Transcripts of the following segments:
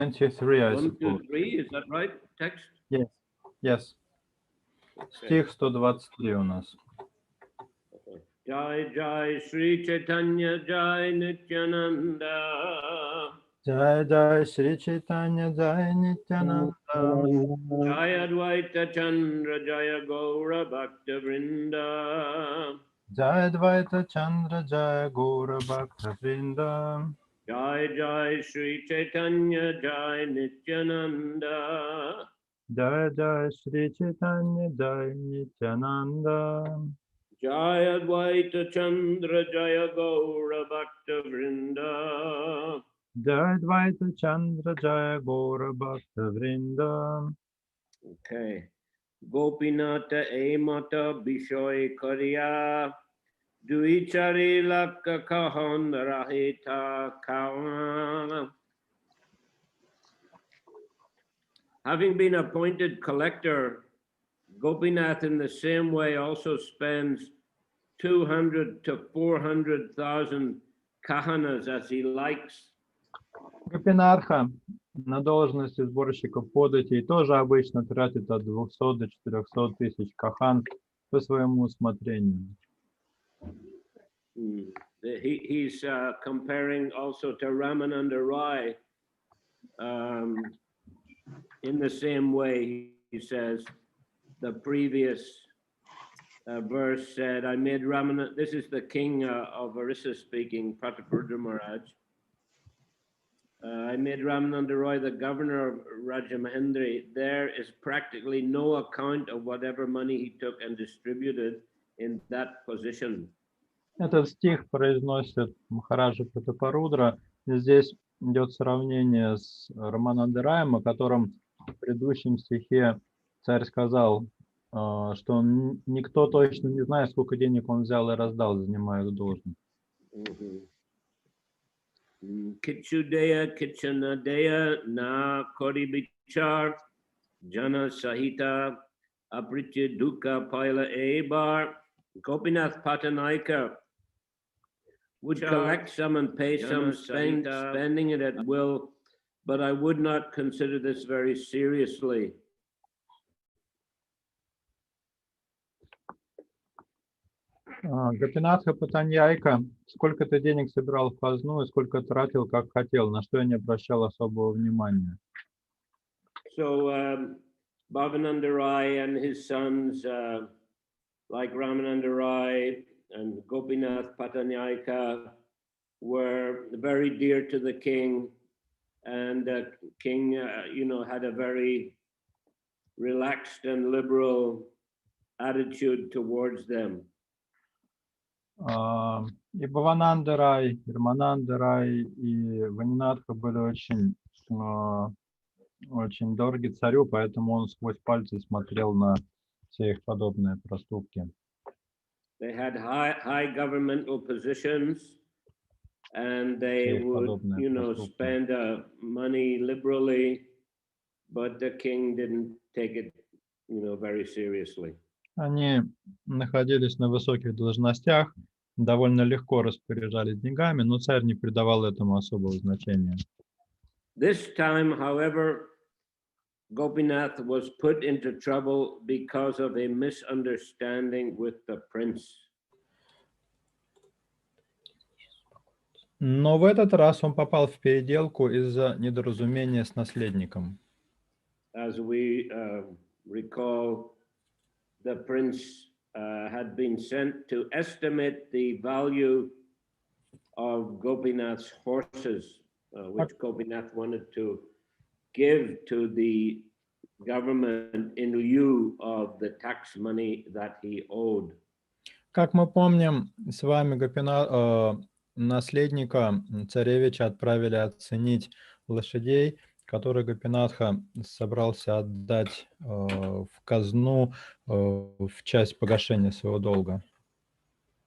123, I 1, 2, suppose. 3, is that right? Text? Yes, yes. Стих 123 у нас. Jai Jai Sri Chaitanya Jai Nityananda. Jai Jai Shri Chaitanya Jai Nityananda. Jai Advaita Chandra Jaya Gaura Bhakta Vrinda. Jai Advaita Chandra Jai Gaura Bhakta Vrinda. Jai Jai Sri Chaitanya Jai Nityananda. Jai Jai Shri Chaitanya Jai Nityananda. Jai Advaita Chandra Jaya Gaura Bhakta Vrinda. Jai Advaita Chandra Jaya Gaura Bhakta Vrinda. Okay. Gopinata Emata Bishoy Kariya. Duichari Lakka Kahon Rahita Kawana. Having been appointed collector, Gopinath in the same way also spends 200 to 400,000 kahanas as he likes. Гопинарха на должности сборщика податей тоже обычно тратит от 200 до 400 тысяч кахан по своему усмотрению. He's comparing also to Ramananda Rai. In the same way, he says, the previous verse said, I made Ramananda, this is the king of Orissa speaking, Prataparudra Maharaj. I made Ramananda Roy the governor of Rajamahendri. There is practically no account of whatever money he took and distributed in that position. Этот стих произносит Махараджа Пратапарудра. Здесь идет сравнение с Раманандараем, о котором в предыдущем стихе царь сказал, что никто точно не знает, сколько денег он взял и раздал, занимая эту должность. Kichudeya Kichanadeya na Kori Bichar Jana Sahita Apritya Dukkha Paila Ebar. Gopinath Patanaika would collect some and pay some, spending it at will, but I would not consider this very seriously. Гопинатха Патаньяйка сколько-то денег собирал в казну и сколько тратил, как хотел, на что я не обращал особого внимания. So Bhavananda Rai and his sons, like Ramananda Rai and Gopinath Patanyayaka, were very dear to the king, and the king, had a very relaxed and liberal attitude towards them. И Бхавананда Рай, и Рамананда Рай, и Ванинатха были очень дороги царю, поэтому он сквозь пальцы смотрел на все их подобные проступки. They had high governmental positions, and they would, spend money liberally, but the king didn't take it, very seriously. Они находились на высоких должностях, довольно легко распоряжались деньгами, но царь не придавал этому особого значения. This time, however, Gopinath was put into trouble because of a misunderstanding with the prince. Но в этот раз он попал в переделку из-за недоразумения с наследником. As we recall, the prince had been sent to estimate the value of Gopinath's horses, which Gopinath wanted to give to the government in lieu of the tax money that he owed. Как мы помним, с вами наследника царевича отправили оценить лошадей, которые Гопинатха собрался отдать в казну в часть погашения своего долга.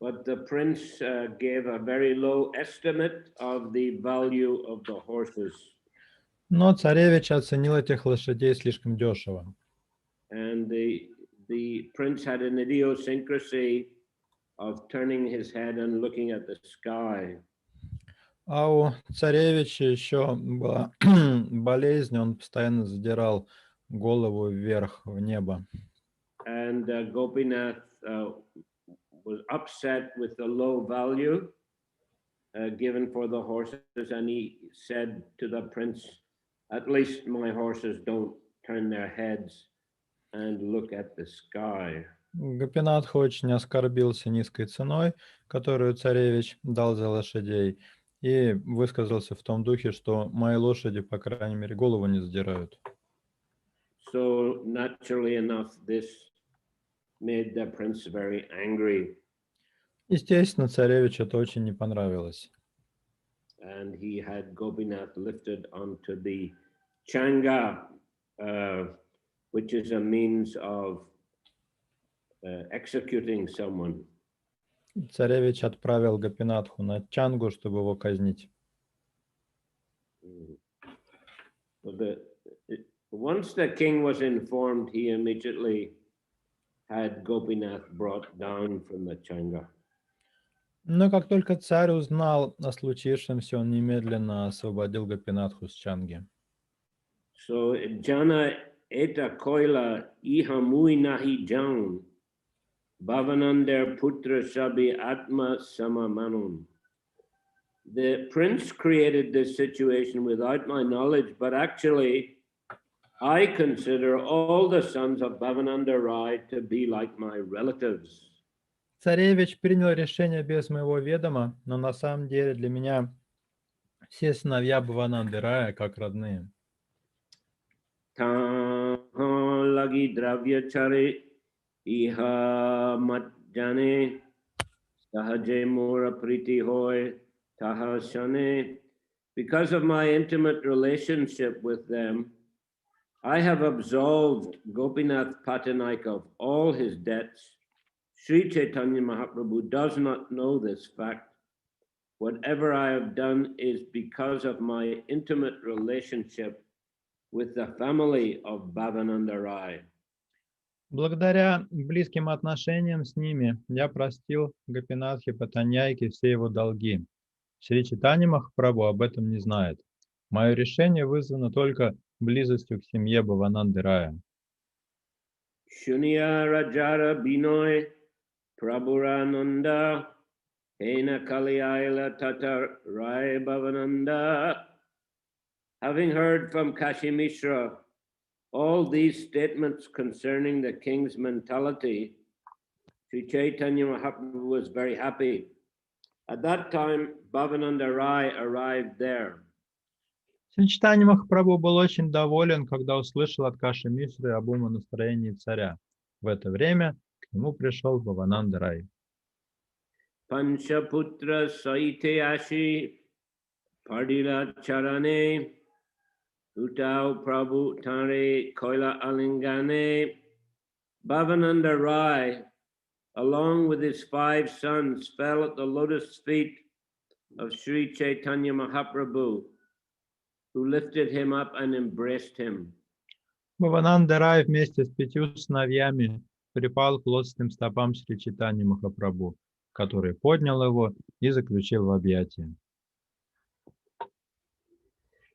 But the prince gave a very low estimate of the value of the horses. Но царевич оценил этих лошадей слишком дешево. And the prince had an idiosyncrasy of turning his head and looking at the sky. А у царевича еще была болезнь, он постоянно задирал голову вверх, в небо. And Gopinath was upset with the low value given for the horses, and he said to the prince, at least my horses don't turn their heads and look at the sky. Гопинатх очень оскорбился низкой ценой, которую царевич дал за лошадей, и высказался в том духе, что мои лошади, по крайней мере, голову не задирают. So naturally enough, this made the prince very angry. Естественно, царевичу это очень не понравилось. And he had Gopinath lifted onto the changa, which is a means of executing someone. Царевич отправил Гопинатху на чангу, чтобы его казнить. Once the king was informed, he immediately had Gopinath brought down from the changa. Но как только царь узнал о случившемся, он немедленно освободил Гопинатху с чанги. So jana eta koila ihamui nahi jaun bhavanander putra sabi atma samamanun. The prince created this situation without my knowledge, but actually I consider all the sons of Bhavananda Rai to be like my relatives. Царевич принял решение без моего ведома, но на самом деле для меня все сыновья Бхавананды Рая как родные. Lagi dravya chari iha matjane sahaje mora priti hoy taha shane. Because of my intimate relationship with them, I have absolved Gopinath Patanaik of all his debts. Sri Chaitanya Mahaprabhu does not know this fact. Whatever I have done is because of my intimate relationship with the family of Bhavananda Rai. Благодаря близким отношениям с ними я простил Гопинатхе Патаньяйке все его долги. Шри Чайтанья Махапрабху об этом не знает. Мое решение вызвано только близостью к семье Бхавананды Рая. Shunya Rajara Binoy Prabhurananda Hena Kaliaila Tata Rai Bhavananda. Having heard from Kashi Mishra all these statements concerning the king's mentality, Sri Chaitanya Mahaprabhu was very happy. At that time, Bhavananda Rai arrived there. Шри Чайтанья Махапрабху был очень доволен, когда услышал от Каши Мишры об умонастроении царя. В это время к нему пришел Бхавананда Рай. Panchaputra Saite Ashi Pardila Charane Utau Prabhu Tare Koila Alingane. Bhavananda Rai, along with his 5 sons, fell at the lotus feet of Sri Chaitanya Mahaprabhu, who lifted him up and embraced him. Бхавананда Рай вместе с 5 сыновьями припал к лотосным стопам Шри Чайтаньи Махапрабху, который поднял его и заключил в объятия.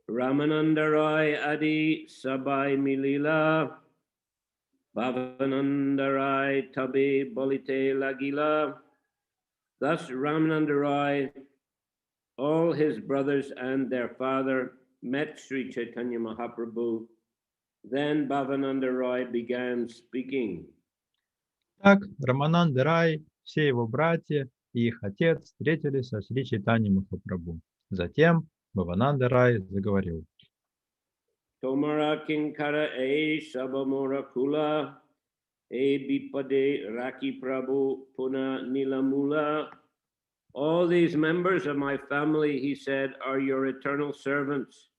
Ramananda Rai Adi Sabai Milila Bhavananda Rai Tabi Bolite Lagila. Thus Ramananda Rai, all his brothers and their father met Sri Chaitanya Mahaprabhu. Then Bhavananda Rai began speaking. Так, Рамананда Рай, все его братья и их отец встретились со Шри Чайтаньей Махапрабху. Затем Бхавананда Рай заговорил. Tomara Kinkara E Sabamora Kula E Bipade Raki Prabhu Puna Nilamula. All these members of my family, he said, are your eternal servants.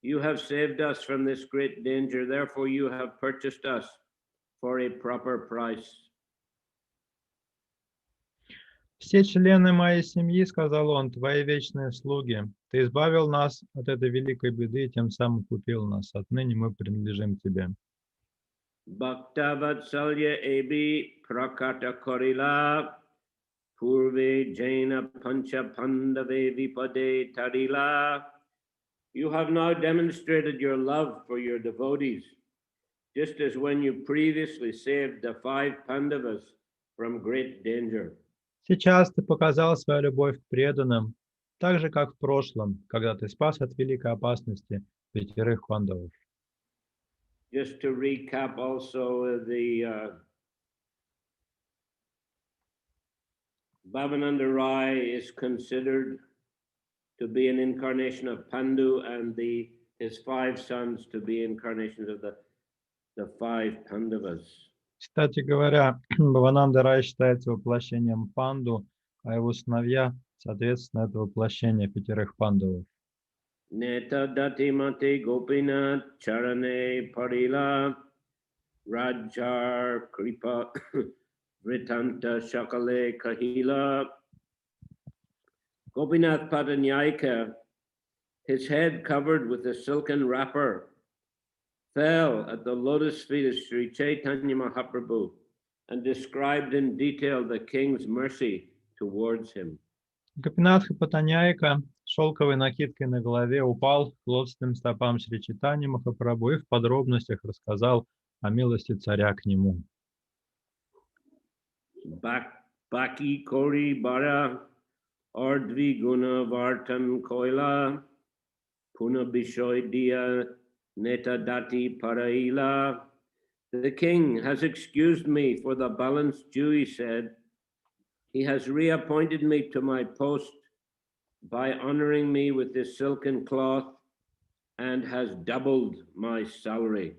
You have saved us from this great danger, therefore you have purchased us for a proper price. Все члены моей семьи, сказал он, твои вечные слуги. Ты избавил нас от этой великой беды и тем самым купил нас. Отныне мы принадлежим тебе. Bhakta Vatsalya Ebi Prakata Korila purve jaina pancha pandave vipade tarila. You have now demonstrated your love for your devotees, just as when you previously saved the 5 Pandavas from great danger. Сейчас ты показал свою любовь к преданным, так же, как в прошлом, когда ты спас от великой опасности 5 пандавов. Just to recap also the Bhavananda Rai is considered to be an incarnation of Pandu and his 5 sons to be incarnations of the 5 Pandavas. Кстати говоря, Бхавананда Рай считается воплощением панду, а его сыновья, соответственно, это воплощение 5 пандавов. Neta dati mate gopinath charane parila rajar kripa vritanta shakale kahila. Gopinath Patanyayika, his head covered with a silken wrapper, fell at the lotus feet of Sri Chaitanya Mahaprabhu and described in detail the king's mercy towards him. Гопинатха Патаняйка шелковой накидкой на голове упал к лотосным стопам Шри Чайтаньи Махапрабху и в подробностях рассказал о милости царя к нему. Baki Kori Bara Ardvi Guna Vartan Koila Puna Bishoy Dia Neta Dati Paraila. The king has excused me for the balance due, he said. He has reappointed me to my post by honoring me with this silken cloth and has doubled my salary.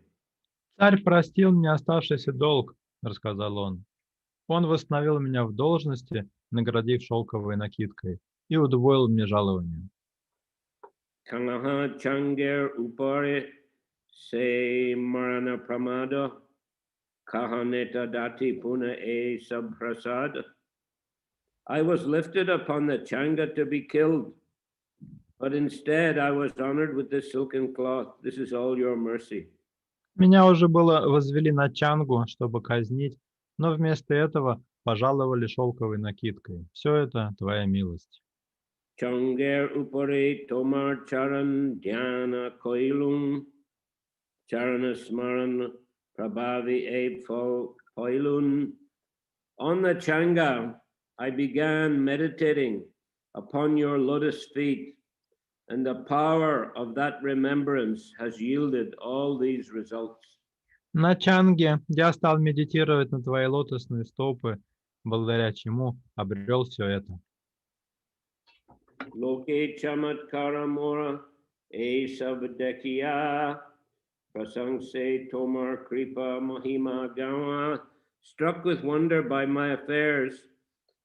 Царь простил мне оставшийся долг, рассказал он. Он восстановил меня в должности, наградив шелковой накидкой, и удвоил мне жалование. Kangaha Changer Upare Se Marana Pramada Kahaneta Dati Puna E Sabprasad. I was lifted upon the Changa to be killed, but instead I was honored with this silken cloth. This is all your mercy. Меня уже было возвели на Чангу, чтобы казнить, но вместо этого пожаловали шелковой накидкой. Все это твоя милость. Changer Upare Tomar Charan Dhyana Koilum Charana Smaran Prabhavi E Koilun. On the Changa, I began meditating upon your lotus feet, and the power of that remembrance has yielded all these results. На Чанге я стал медитировать на твои лотосные стопы, благодаря чему обрел все это. Loke chamatkara mora e sabdekiya prasangse tomar kripa mahima gawa. Struck with wonder by my affairs,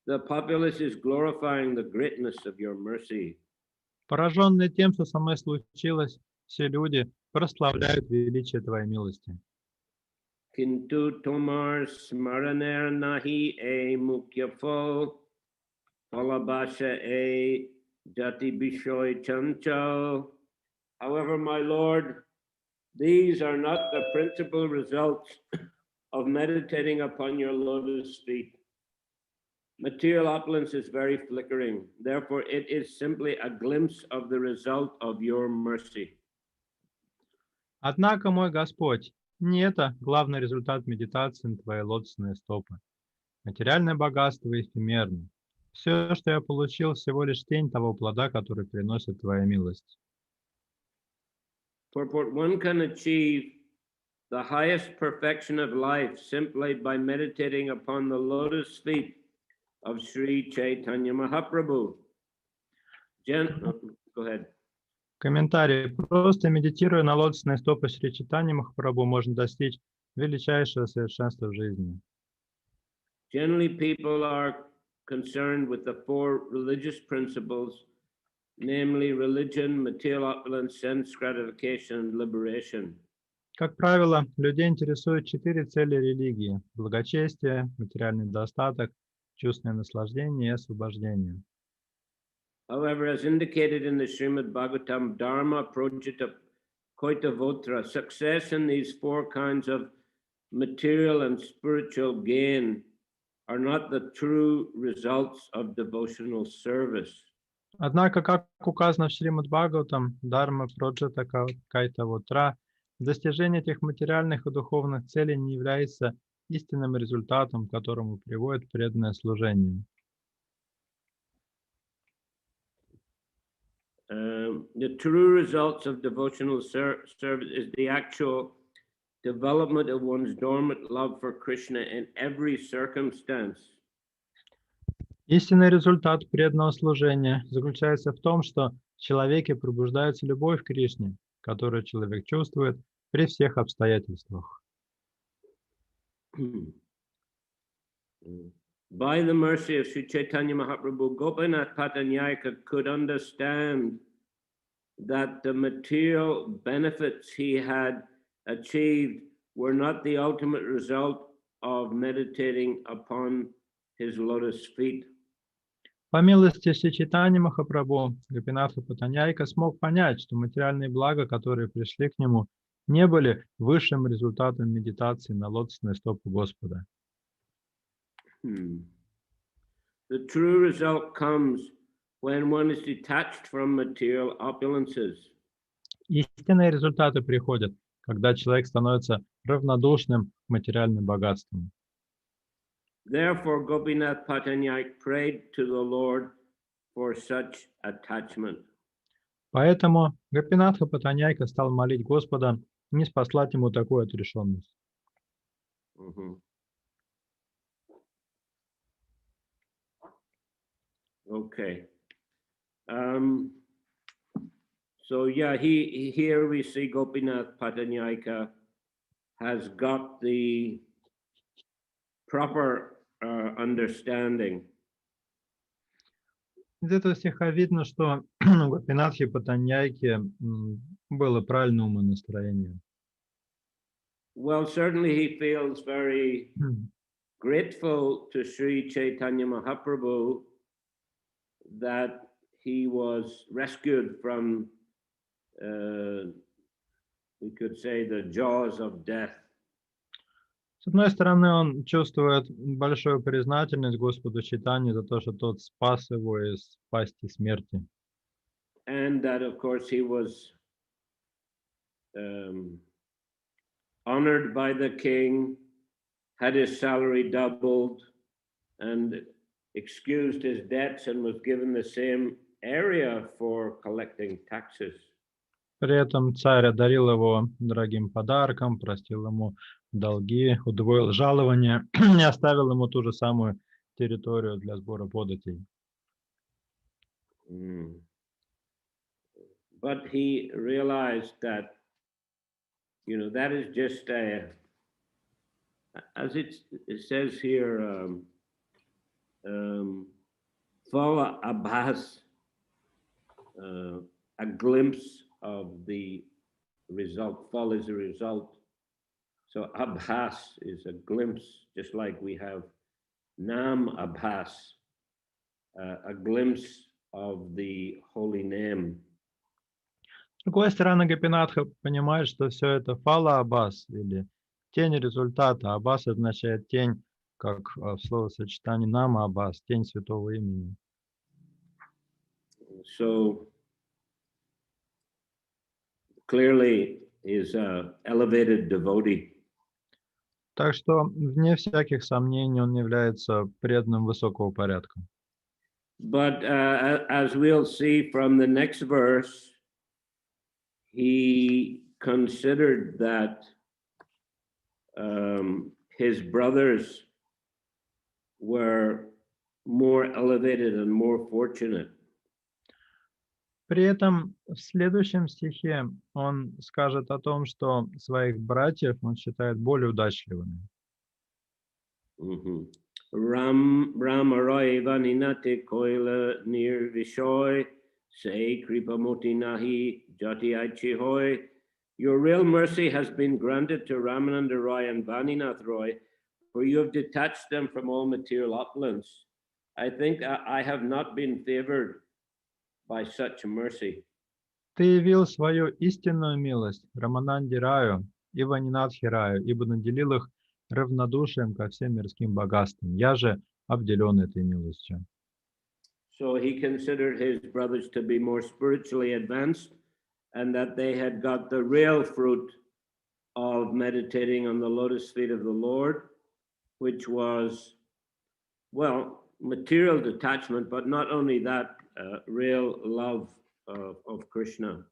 the populace is glorifying the greatness of your mercy. Пораженные тем, что со мной случилось, все люди прославляют величие твоей милости. Kintu tomar smaraner nahi e mukyafal palabasha e jati bishoy chanchal. However, my Lord, these are not the principal results of meditating upon your lotus feet. Material opulence is very flickering. Therefore, it is simply a glimpse of the result of your mercy. Однако, мой Господь, не это главный результат медитации на твои лотосные стопы. Материальное богатство эфемерно. Все, что я получил, всего лишь тень того плода, который приносит твоя милость. Purport: one can achieve the highest perfection of life simply by meditating upon the lotus feet of Sri Chaitanya Mahaprabhu. Go ahead. Комментарий. Просто медитируя на лотосные стопы Шри Чайтаньи Махапрабху, можно достичь величайшего совершенства в жизни. Generally, people are concerned with the 4 religious principles, namely religion, material opulence, sense gratification, and liberation. Как правило, людей интересуют 4 цели религии: благочестие, материальный достаток, чувственное наслаждение и освобождение. However, as indicated in the Srimad Bhagavatam, Dharma, Projita, Koitavotra, success in these 4 kinds of material and spiritual gain are not the true results of devotional service. Однако, как указано в Шримад Бхагаватам, Дharma Проджата Кайтавотра, достижение этих материальных и духовных целей не является истинным результатом, к которому приводит преданное служение. The true results of devotional service is the actual development of one's dormant love for Krishna in every circumstance. Истинный результат преданного служения заключается в том, что в человеке пробуждается любовь к Кришне, которую человек чувствует при всех обстоятельствах. By the mercy of Sri Chaitanya Mahaprabhu, Gopinath Patanyaka could understand that the material benefits he had achieved were not the ultimate result of meditating upon his lotus feet. По милости Шри Чайтаньи Махапрабху, Гопинатха Патаньяйка смог понять, что материальные блага, которые пришли к нему, не были высшим результатом медитации на лотосные стопы Господа. The true result comes when one is detached from material opulences. Истинные результаты приходят, когда человек становится равнодушным к материальным богатствам. Therefore, Gopinath Patanyak prayed to the Lord for such attachment. Поэтому Гопинатха Патаньяйка стал молить Господа не спаслать ему такую отрешенность. Okay. So yeah, here we see Gopinath Patanyaka has got the proper understanding. Из этого стиха видно, что у Гопинатхи Патаньяйки было правильное умонастроение. Well, certainly he feels very grateful to Sri Chaitanya Mahaprabhu that he was rescued from, we could say, the jaws of death. С одной стороны, он чувствует большую признательность Господу Чайтанье за то, что тот спас его из пасти смерти. And that, of course, he was honored by the king, had his salary doubled, and excused his debts and was given the same area for collecting taxes. При этом царь одарил его дорогим подарком, простил ему долги, удвоил жалование и оставил ему ту же самую территорию для сбора податей. But he realized that, that is just as it says here, Fala Abbas, a glimpse of the result. Fall is a result. So Abbas is a glimpse, just like we have Nam Abbas, a glimpse of the holy name. С другой стороны, Гопинатха понимает, что все это фала Аббас, или тень результата. Аббас означает тень, как в словосочетании Нама Аббас, тень святого имени. So clearly is an elevated devotee. Так что, вне всяких сомнений, он является преданным высокого порядка. But as we'll see from the next verse, he considered that his brothers were more elevated and more fortunate. При этом в следующем стихе он скажет о том, что своих братьев он считает более удачливыми. Ram Aroy Vaninate Koila Nir Vishoy Say Kripamoti Nahi Jati Aichihoy. Your real mercy has been granted to Ramananda Roy and Vaninath Roy, for you have detached them from all material opulence. I think I have not been favored by such mercy. Ты явил свою истинную милость Рамананде Раю и Ванинатхи Раю, ибо наделил их равнодушием ко всем мирским богатствам. Я же обделен этой милостью. So he considered his brothers to be more spiritually advanced and that they had got the real fruit of meditating on the lotus feet of the Lord, which was, well, material detachment, but not only that, real love of Krishna.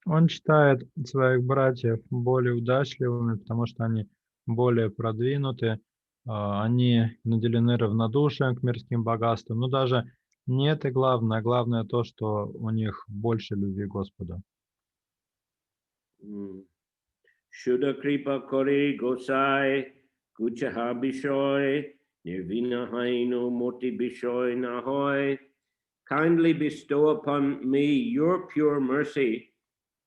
Он считает своих братьев более удачливыми, потому что они более продвинуты, они наделены равнодушием к мирским богатствам. Но даже не это главное, главное то, что у них больше любви к Господу. Shuddha kripa kori gosai kuchaha bishoy nirvina hainu moti bishoy nahoy. Kindly bestow upon me your pure mercy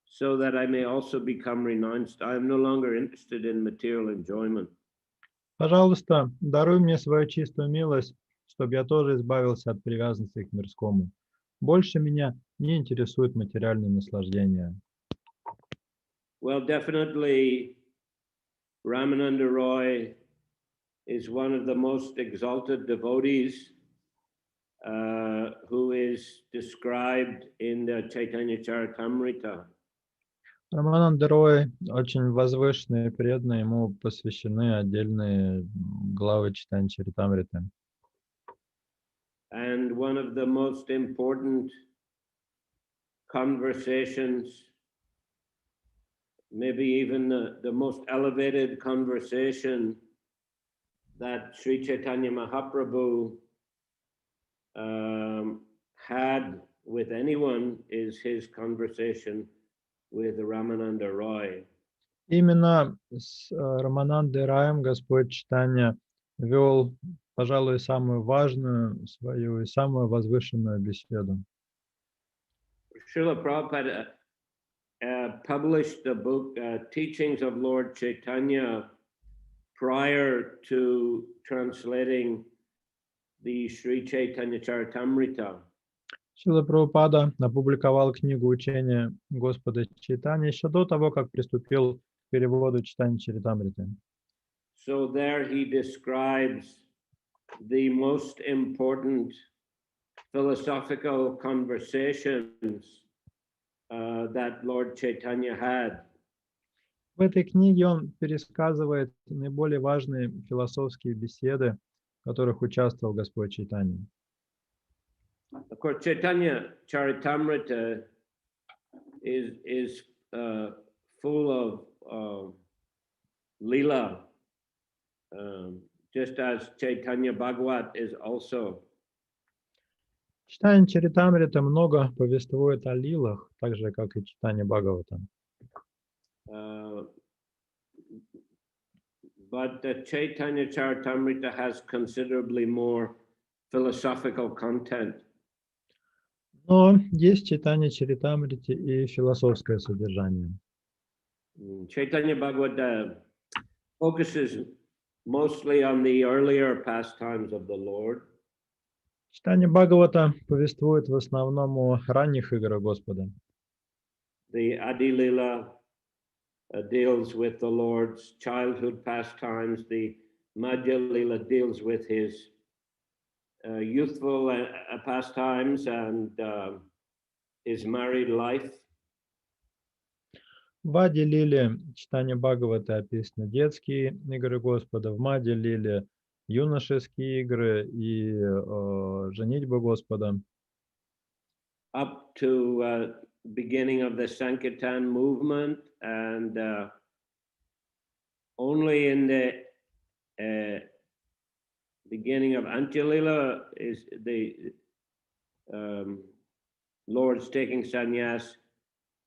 so that I may also become renounced. I am no longer interested in material enjoyment. Пожалуйста, даруй мне свою чистую милость, чтобы я тоже избавился от привязанности к мирскому. Больше меня не интересует материальное наслаждение. Well, definitely, Ramananda Roy is one of the most exalted devotees who is described in the Chaitanya Charitamrita. Рамананда Рой очень возвышенный и преданный, ему посвящены отдельные главы читания Чаритамриты. And one of the most important conversations, maybe even the most elevated conversation that Sri Chaitanya Mahaprabhu had with anyone is his conversation with Ramananda Roy. Именно с Раманандой Раем Господь Чайтанья вел, пожалуй, самую важную свою и самую возвышенную беседу. Srila Prabhupada published the book Teachings of Lord Chaitanya prior to translating the Sri Chaitanya Charitamrita. Шрила Прабхупада опубликовал книгу учения Господа Чайтаньи еще до того, как приступил к переводу читания Чаритамриты. So there he describes the most important philosophical conversations that Lord Chaitanya had. В этой книге он пересказывает наиболее важные философские беседы, в которых участвовал Господь Чайтанья. Of course, Chaitanya Charitamrita is full of lila, just as Chaitanya Bhagavat is also. Читание Чаритамриты много повествует о лилах, так же, как и читание Бхагавата. But the Chaitanya Charitamrita has considerably more philosophical content. Но есть читание Чаритамрити и философское содержание. Chaitanya Bhagavata focuses mostly on the earlier pastimes of the Lord. Читание Бхагавата повествует в основном о ранних играх Господа. The Adi Lila deals with the Lord's childhood pastimes. The Madhya Lila deals with his youthful pastimes and his married life. В Ади Лиле читание Бхагавата описаны детские игры Господа, в Маде Лиле юношеские игры и женитьба Господа. Up to beginning of the Sankirtan movement, and only in the beginning of Antya-lila is the Lord's taking sannyas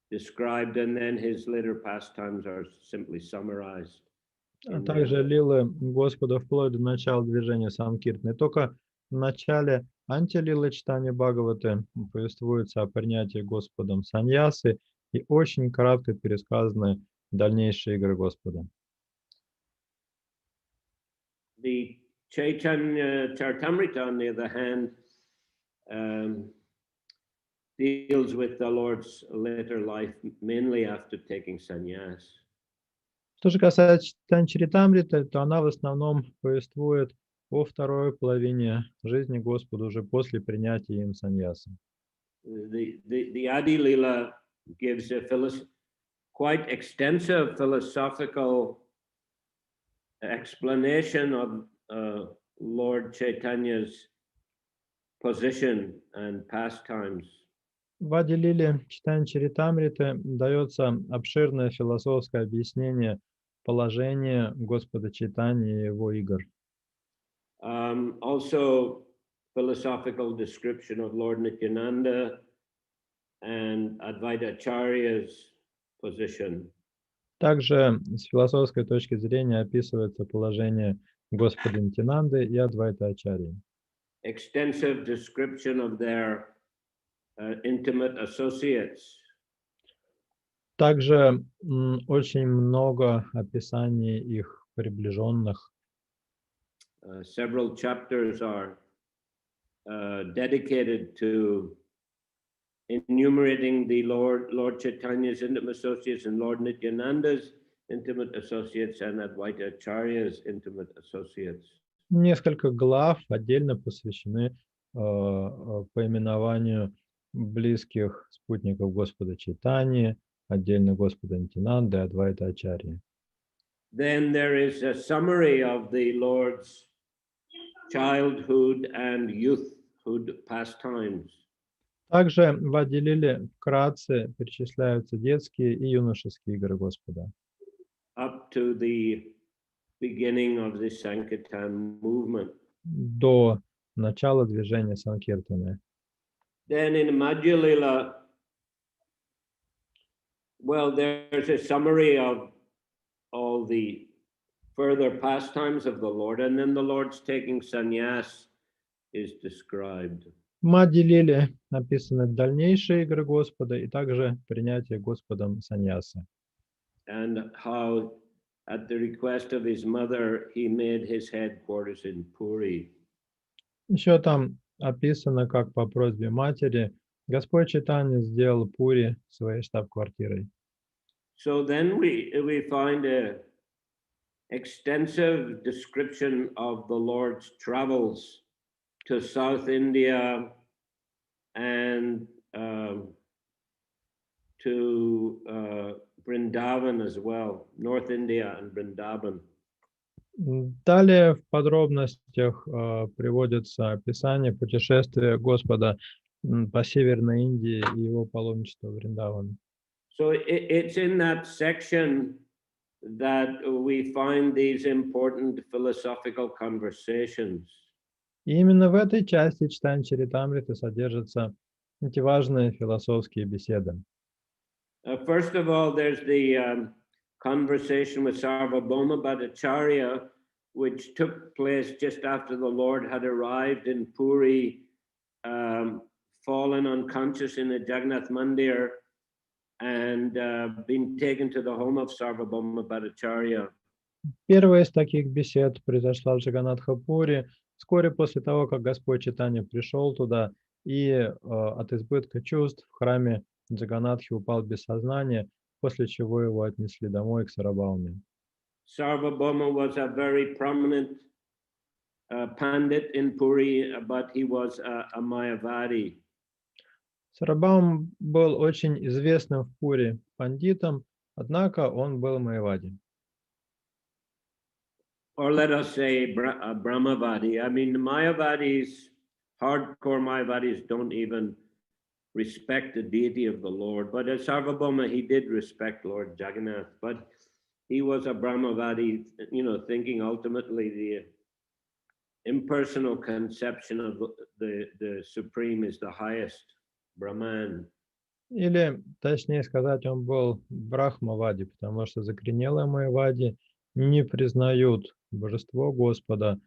described, and then his later pastimes are simply summarized. А также лилы Господа вплоть до начала движения Санкиртны. Только в начале антилилы читания Бхагаваты повествуется о принятии Господом саньясы и очень кратко пересказаны дальнейшие игры Господа. The Chaitanya Charitamrita, on the other hand, deals with the Lord's later life, mainly after taking sannyas. Что же касается Чаритамриты, то она в основном повествует о второй половине жизни Господа уже после принятия им саньясы. The Adi Lila gives a quite extensive philosophical explanation of Lord Chaitanya's position and pastimes. В Ади-лиле читания Чаритамриты дается обширное философское объяснение положения Господа Чайтаньи и его игр. Also philosophical description of Lord Nityananda and Advaita Acharya's position. Также с философской точки зрения описывается положение Господа Нитянанды и Адвайта Ачарьи. Extensive description of their intimate associates. Также очень много описаний их приближенных. Several chapters are dedicated to enumerating the Lord Chaitanya's intimate associates and Lord Nityananda's intimate associates and Advaita Acharya's intimate associates. Несколько глав отдельно посвящены поименованию близких спутников Господа Чайтаньи, отдельно Господа Нитянанды и Адвайта Ачарьи. Then there is a summary of the Lord's childhood and youthhood pastimes. Также в Ади-лиле вкратце перечисляются детские и юношеские игры Господа. Up to the beginning of the Sankirtan movement. До начала движения Санкиртаны. Then in Madhya Lila, well, there's a summary of all the further pastimes of the Lord, and then the Lord's taking sannyas is described. В Мадди-лиле написаны дальнейшие игры Господа и также принятие Господом саньясы. And how, at the request of his mother, he made his headquarters in Puri. Еще там описано, как по просьбе матери Господь Чайтанья сделал Пури своей штаб-квартирой. So then we find a extensive description of the Lord's travels to South India and to Vrindavan as well, North India and Vrindavan. Далее в подробностях приводится описание путешествия Господа по Северной Индии и его паломничества в Вриндаван. So it's in that section that we find these important philosophical conversations. И именно в этой части читания Чаритамриты содержатся эти важные философские беседы. First of all, there's the conversation with Sarvabhauma Bhattacharya, which took place just after the Lord had arrived in Puri, fallen unconscious in the Jagannath Mandir, and been taken to the home of Sarvabhauma Bhattacharya. Первая из таких бесед произошла в Джаганнатха-пури вскоре после того, как Господь Чайтанья пришел туда и от избытка чувств в храме Джаганнатхи упал без сознания, после чего его отнесли домой к Сарабхауме. Sarvabhauma was a very prominent pandit in Puri, but he was a Mayavadi. Сарабхаум был очень известным в Пури пандитом, однако он был майявади. Or let us say Brahmavadi. I mean, the Mayavadis, hardcore Mayavadis, don't even respect the deity of the Lord. But at Sarvabhauma, he did respect Lord Jagannath. But he was a Brahmavadi, you know, thinking ultimately the impersonal conception of the Supreme is the highest, Brahman. Или, точнее сказать, он был брахмавади, потому что закоренелые майявади не признают божество Господа,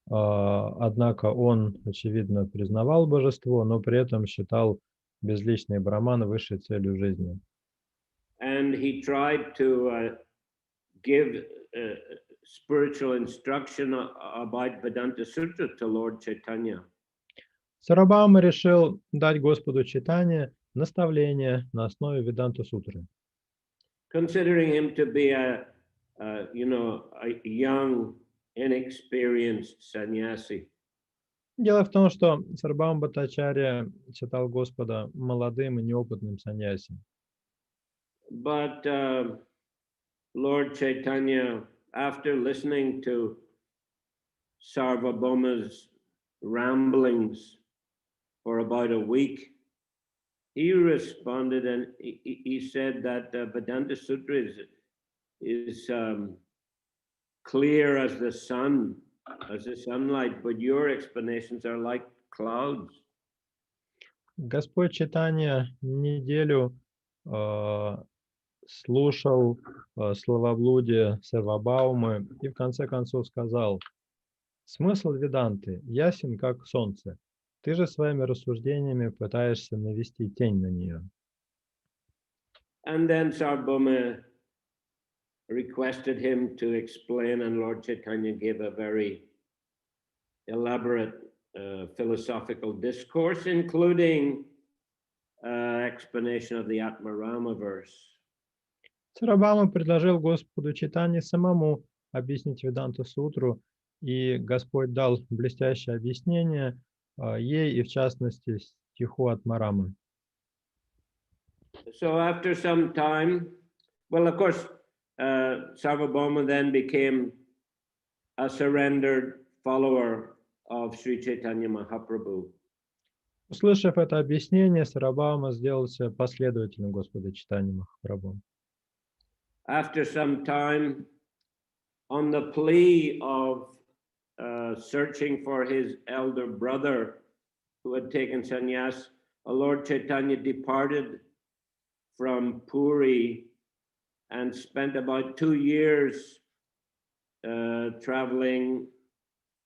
однако он, очевидно, признавал божество, но при этом считал безличный браман высшей целью жизни. And he tried to give spiritual instruction about Vedanta Sutra to Lord Chaitanya. Сарабхаума решил дать Господу Чайтанье наставление на основе Веданта Сутры. Considering him to be a a young, inexperienced sannyasi. Дело в том, что Сарвабхаума Бхаттачарья считал Господа молодым и неопытным саньяси. But Lord Chaitanya, after listening to Sarvabhauma's ramblings for about a week, he responded and he said that Vedanta Sutra is clear as the sun, as the sunlight, but your explanations are like clouds. Господь Чайтанья неделю слушал словоблудие Сарвабхаумы и в конце концов сказал: смысл Веданты ясен, как солнце. Ты же своими рассуждениями пытаешься навести тень на нее. And then Sarvabhauma requested him to explain, and Lord Chaitanya gave a very elaborate philosophical discourse, including explanation of the Atmarama verse. Сарвабхаума предложил Господу Чайтанье самому объяснить Веданту сутру, и Господь дал блестящее объяснение ей и в частности стиху Атмарамы. So after some time, well, of course, Sarvabhauma then became a surrendered follower of Sri Chaitanya Mahaprabhu. Услышав это объяснение, Сарвабхаума сделался последователем Господа Чайтаньи Махапрабху. After some time, on the plea of searching for his elder brother who had taken sannyas, Lord Chaitanya departed from Puri and spent about 2 years traveling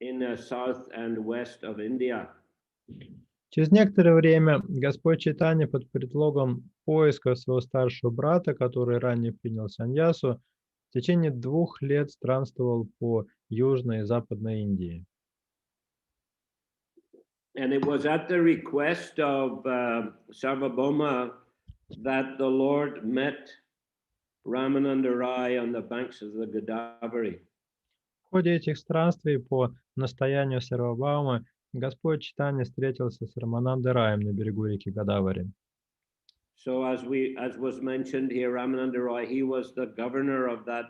in the south and west of India. Через некоторое время Господь Чайтанья под предлогом поиска своего старшего брата, который ранее принял саньясу, в течение 2 лет странствовал по Южной и Западной Индии. And it was at the request of Sarvabhauma that the Lord met Ramananda Rai on the banks of the Godavari. В ходе этих странствий по настоянию Сарвабхаумы Господь Чайтанья встретился с Раманандой Раем на берегу реки Годавари. So as was mentioned here, Ramananda Rai, he was the governor of that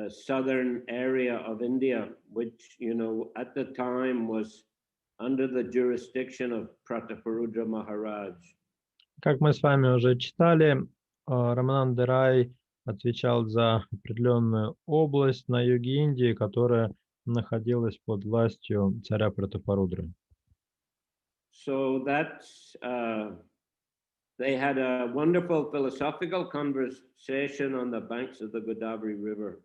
southern area of India, which, at the time was under the jurisdiction of Prataparudra Maharaj. Как мы с вами уже читали, Рамананда Рай отвечал за определенную область на юге Индии, которая находилась под властью царя Пратапарудры. So that's they had a wonderful philosophical conversation on the banks of the Godavari River.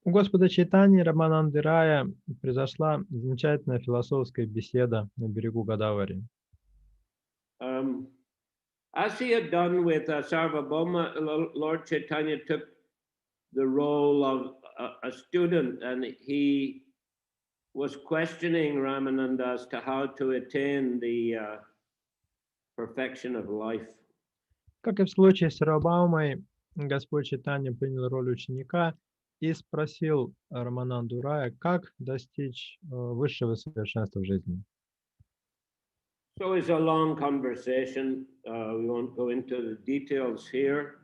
У Господа Чайтаньи и Рамананды Рая произошла замечательная философская беседа на берегу Годавари. As he had done with Sarvabhauma, Lord Chaitanya took the role of a student, and he was questioning Ramananda as to how to attain the perfection of life. Как и в случае с Сарвабхаумой, Господь Чайтанья принял роль ученика и спросил Рамананду Рая, как достичь высшего совершенства в жизни. So it's a long conversation. We won't go into the details here,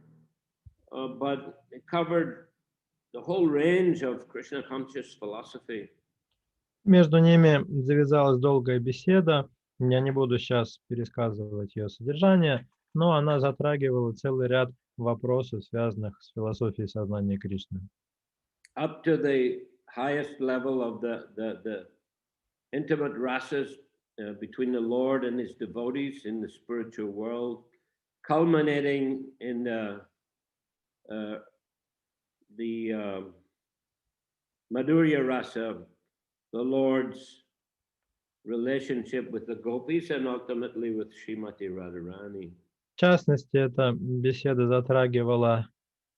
but it covered the whole range of Krishna conscious philosophy. Между ними завязалась долгая беседа. Я не буду сейчас пересказывать ее содержание, но она затрагивала целый ряд вопросов, связанных с философией сознания Кришны. Up to the highest level of the intimate rasas between the Lord and his devotees in the spiritual world, culminating in the Madhurya rasa, the Lord's relationship with the gopis and ultimately with Srimati Radharani. В частности, эта беседа затрагивала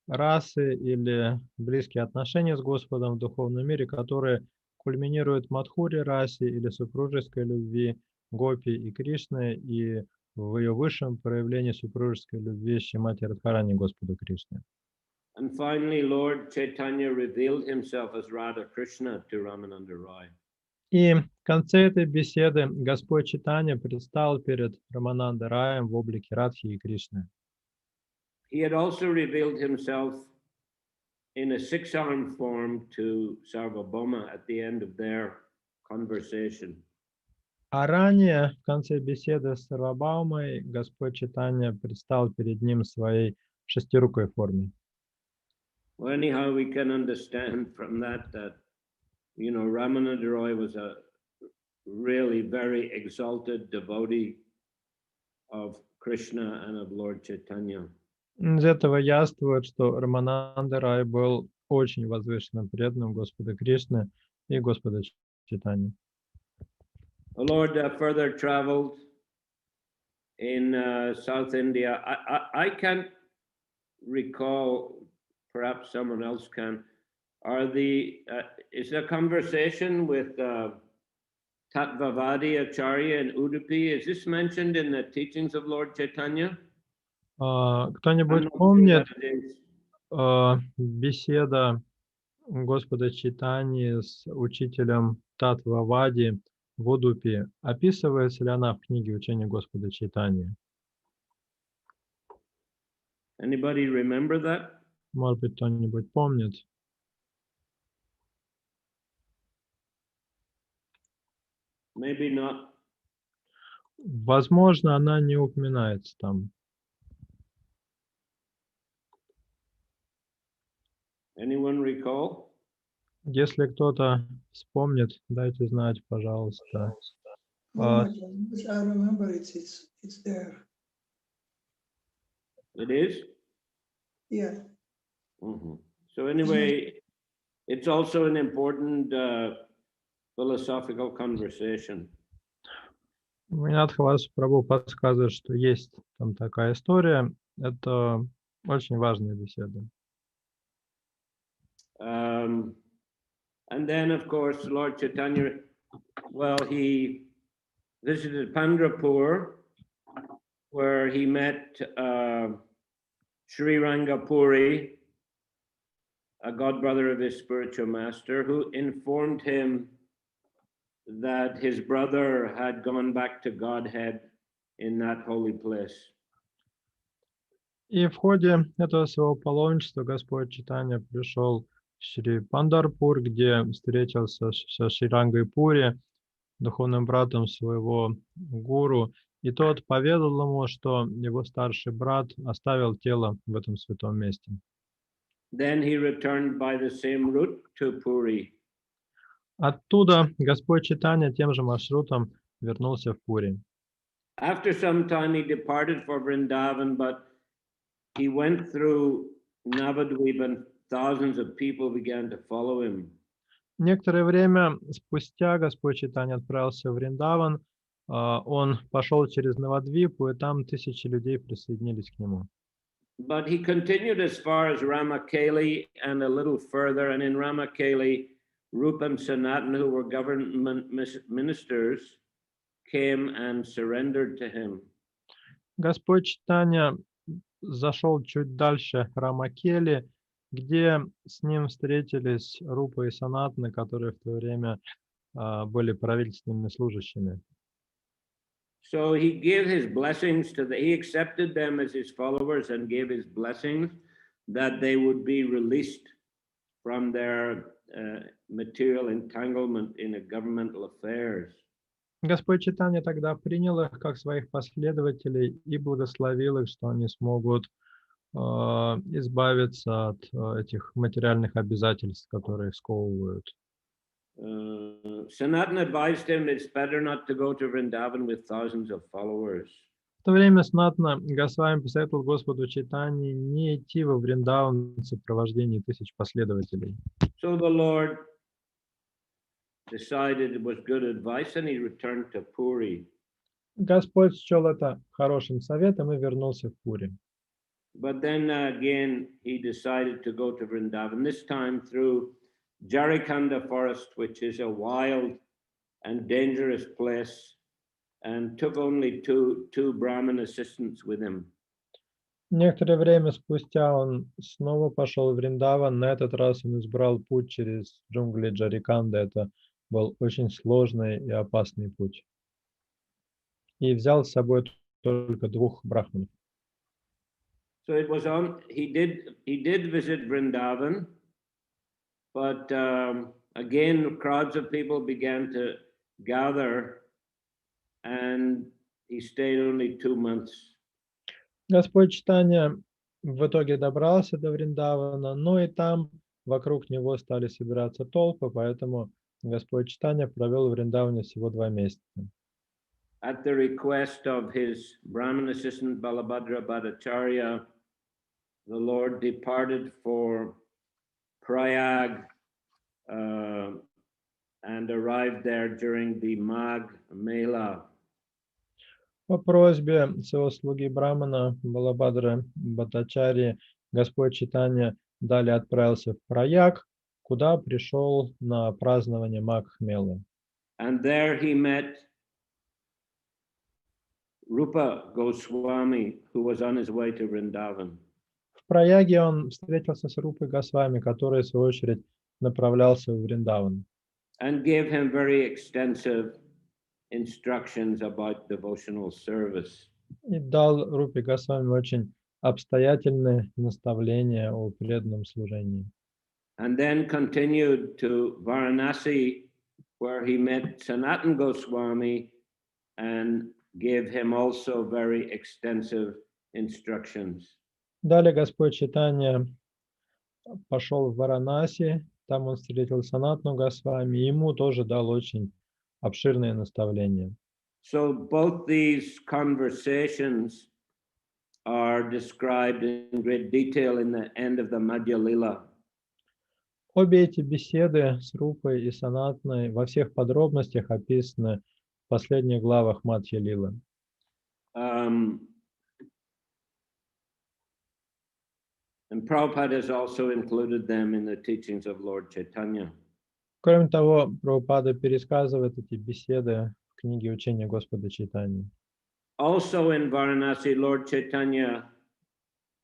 расы или близкие отношения с Господом в духовном мире, которые кульминируют в Мадхуре расе или супружеской любви Гопи и Кришны и в ее высшем проявлении супружеской любви Шримати Радхарани Господу Кришны. And finally, Lord Chaitanya revealed himself as Radha Krishna to Ramananda Roy. И в конце этой беседы Господь Чайтанья предстал перед Рамананда Раем в облике Радхи и Кришны. He had also revealed himself in a six-armed form to Sarvabhauma at the end of their conversation. А ранее, в конце беседы с Сарвабаумой, Господь Чайтанья предстал перед ним в своей шестирукой форме. Well, anyhow, we can understand from that Ramananda Roy was a really very exalted devotee of Krishna and of Lord Chaitanya. Из этого яствует, что Рамананда Рай был очень возвышенным преданным Господа Кришны и Господа Чайтаньи. The Lord further traveled in South India. I can't recall, perhaps someone else can, is the conversation with Tattvavadi Acharya in Udupi, is this mentioned in the teachings of Lord Chaitanya? Кто-нибудь помнит беседа Господа Чайтаньи с учителем Таттвавади в Удупе? Описывается ли она в книге учения Господа Чайтаньи? Anybody remember that? Может быть, кто-нибудь помнит? Maybe not. Возможно, она не упоминается там. Anyone recall? Если кто-то вспомнит, дайте знать, пожалуйста. I remember it's there. It is? Yeah. Mm-hmm. So anyway, it's also an important philosophical conversation. Винатхавас Прабху подсказывает, что есть там такая история. Это очень важная беседа. And then, of course, Lord Chaitanya, well, he visited Pandrapur, where he met Sri Rangapuri, a godbrother of his spiritual master, who informed him that his brother had gone back to Godhead in that holy place. И в ходе этого своего паломничества Господь Чайтанья пришел в Шри Пандарпур, где встретился со Шри Рангой Пури, духовным братом своего гуру, и тот поведал ему, что его старший брат оставил тело в этом святом месте. Then he returned by the same route to Puri. Оттуда Господь Чайтанья тем же маршрутом вернулся в Пури. After some time he departed for Vrindavan, but he went through Navadvip and thousands of people began to follow him. Некоторое время спустя Господь Чайтанья отправился в Вриндаван. Он пошел через Навадвипу, и там тысячи людей присоединились к нему. But he continued as far as Ramakeli and a little further, and in Ramakeli, Rupa and Sanatan, who were government ministers, came and surrendered to him. Господь Чайтанья зашел чуть дальше Рамакели, где с ним встретились Рупа и Санатаны, которые в то время были правительственными служащими. So he gave his blessings he accepted them as his followers and gave his blessings that they would be released from their material entanglement in governmental affairs. Господь Чайтанья тогда принял их как своих последователей и благословил их, что они смогут избавиться от этих материальных обязательств, которые их сковывают. Sanatana advised him it's better not to go to Vrindavan with thousands of followers. В то время Санатана Госвами посоветовал Господу Чайтанье не идти во Вриндаван в сопровождении тысяч последователей. So the Lord decided it was good advice and he returned to Puri. Господь счел это хорошим советом и вернулся в Пури. But then again, he decided to go to Vrindavan, this time through Jarikanda forest, which is a wild and dangerous place, and took only two Brahmin assistants with him. Некоторое время спустя он снова пошел в Вриндаван. На этот раз он избрал путь через джунгли Джариканды. Это был очень сложный и опасный путь. И взял с собой только 2 брахманов. So it was on. He did visit Vrindavan, but again, crowds of people began to gather, and he stayed only 2 months. Господь Чайтанья в итоге добрался до Вриндавана, но и там вокруг него стали собираться толпы, поэтому Господь Чайтанья провел в Вриндаване всего 2 месяца. At the request of his Brahmin assistant Balabhadra Bhattacharya, the Lord departed for Prayag and arrived there during the Magh Mela. По просьбе своего слуги Брамана Балабхадры Бхаттачарьи Господь Чайтанья далее отправился в Праяг, куда пришел на празднование Магх-мелы. And there he met Rupa Goswami, who was on his way to Vrindavan. В Праяге он встретился с Рупой Госвами, который, в свою очередь, направлялся в Вриндаван. And gave him very extensive instructions about devotional service. И дал Рупе Госвами очень обстоятельные наставления о преданном служении. And then continued to Varanasi, where he met Sanatan Goswami and gave him also very extensive instructions. Далее Господь Чайтанья пошел в Варанаси, там он встретил Санатану Госвами, и ему тоже дал очень обширные наставления. So both these conversations are described in great detail in the end of the Madhya Lila. Обе эти беседы с Рупой и Санатаной во всех подробностях описаны в последних главах Мадхья Лилы. And Prabhupada has also included them in the teachings of Lord Chaitanya. Кроме того, Прабхупада пересказывает эти беседы в книге учения Господа Чайтаньи. Also in Varanasi, Lord Chaitanya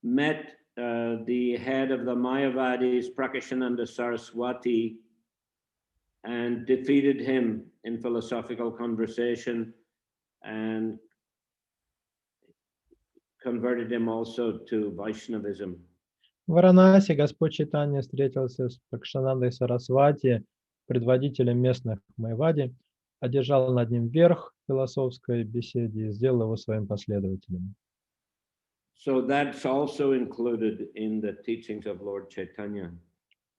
met the head of the Mayavadis, Prakashananda Saraswati, and defeated him in philosophical conversation and converted him also to Vaishnavism. В Варанаси Господь Чайтанья встретился с Пракшанандой Сарасвати, предводителем местных Майавади, одержал над ним верх в философской беседе и сделал его своим последователем. So that's also included in the teachings of Lord Chaitanya.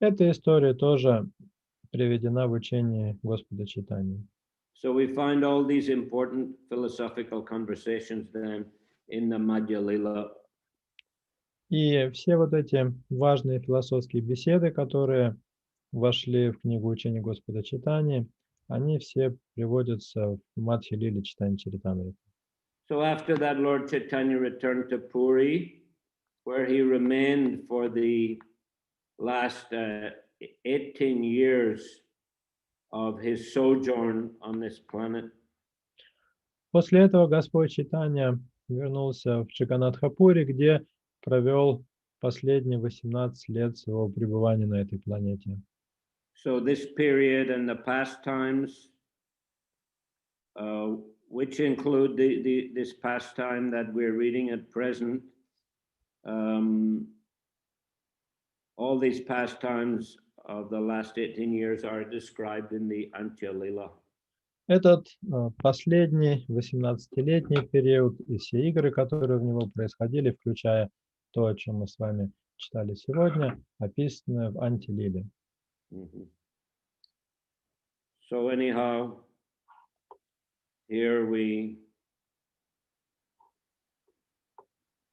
Эта история тоже приведена в учении Господа Чайтаньи. So we find all these important philosophical conversations then in the Madhya Lila. И все вот эти важные философские беседы, которые вошли в книгу учения Господа Чайтаньи, они все приводятся в Мадхья Лиле Чайтанья Чаритамрита. So after that, Lord Chaitanya returned to Puri, where he remained for the last 18 years of his sojourn on this planet. После этого Господь Чайтанья вернулся в Чаканатхапури, где провел последние 18 лет своего пребывания на этой планете. So this period and the pastimes, which include this pastime that we're reading at present, all these pastimes of the last 18 years are described in the Antya Lila. Этот последний 18-летний период и все игры, которые в него происходили, включая то, о чем мы с вами читали сегодня, описаны в Антилиле. So anyhow, here we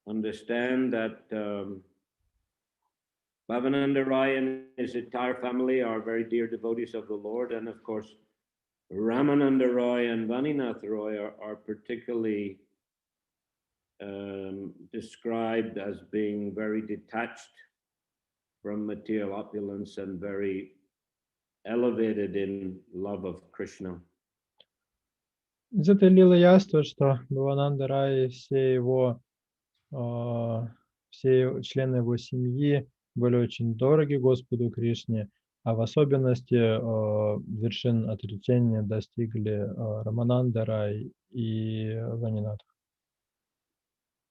understand that Bhavananda Rai and his entire family are very dear devotees of the Lord, and of course, Ramananda Roy and Vaninath Roy are particularly described as being very detached from material opulence and very elevated in love of Krishna. Из этой лилы ясно, что Бхавананда Рай и все его все члены его семьи были очень дороги Господу Кришне, а в особенности вершин отречения достигли Рамананда Рай и Ванинатха.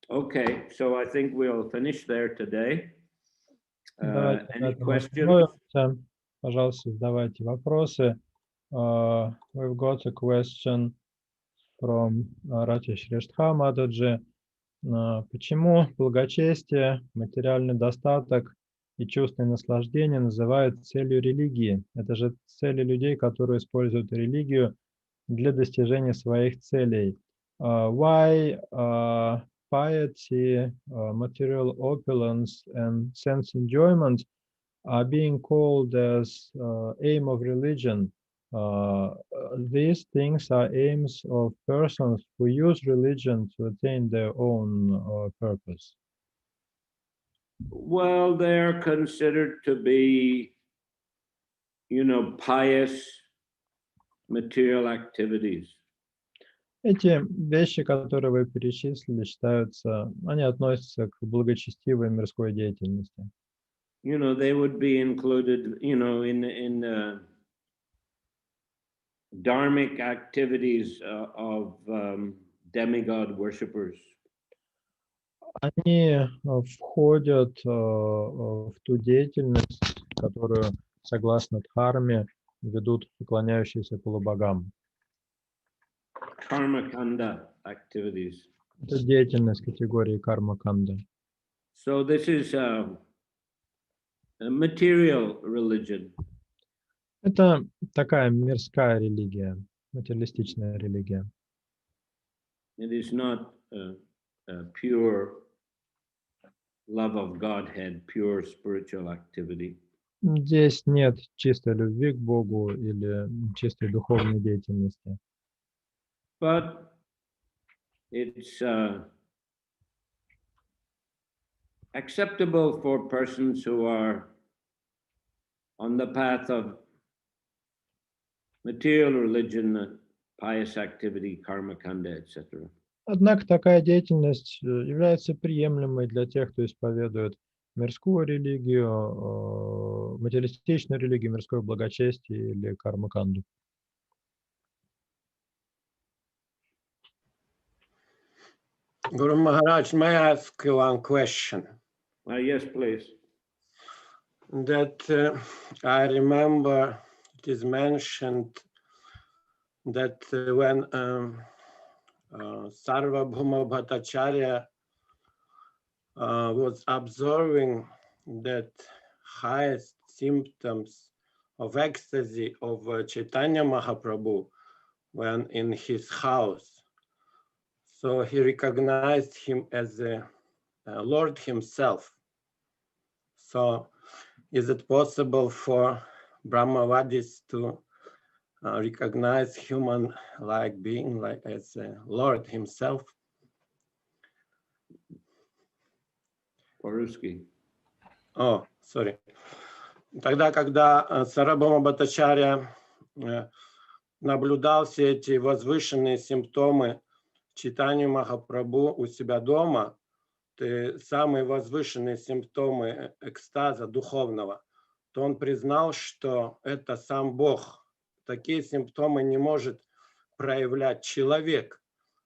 Okay, so I think we'll finish there today. Давайте на Any этом questions? остановимся. Пожалуйста, задавайте вопросы. We've got a question from Рати Шриштха Матаджи. Почему благочестие, материальный достаток и чувственное наслаждение называют целью религии? Это же цели людей, которые используют религию для достижения своих целей. Why piety, material opulence and sense enjoyment are being called as aim of religion? These things are aims of persons who use religion to attain their own purpose. Well, they're considered to be, pious material activities. Эти вещи, которые вы перечислили, считаются, они относятся к благочестивой мирской деятельности. They would be included, in dharmic activities of demigod worshippers. Они входят в ту деятельность, которую, согласно Дхарме, ведут поклоняющиеся полубогам. Karma kanda activities. Это деятельность категории карма-канда. So this is a material religion. Это такая мирская религия, материалистичная религия. It is not a pure love of Godhead, pure spiritual activity. Здесь нет чистой любви к Богу или чистой духовной деятельности. But it's acceptable for persons who are on the path of material religion, pious activity, karma kanda, etc. Однако такая деятельность является приемлемой для тех, кто исповедует мирскую религию, материалистичную религию, мирское благочестие или карма-канду. Guru Maharaj, may I ask you one question? Yes, please. That I remember it is mentioned that when Sarvabhauma Bhattacharya was observing that highest symptoms of ecstasy of Chaitanya Mahaprabhu when in his house, so he recognized him as the Lord himself. So is it possible for Brahmavadis to recognize human-like being like as Lord himself? По-русски. О, sorry. Тогда, когда Сарвабхаума Бхаттачарья наблюдал все эти возвышенные симптомы Чайтаньи Махапрабху у себя дома, самые возвышенные симптомы экстаза духовного, то он признал, что это сам Бог. Такие симптомы не может проявлять человек.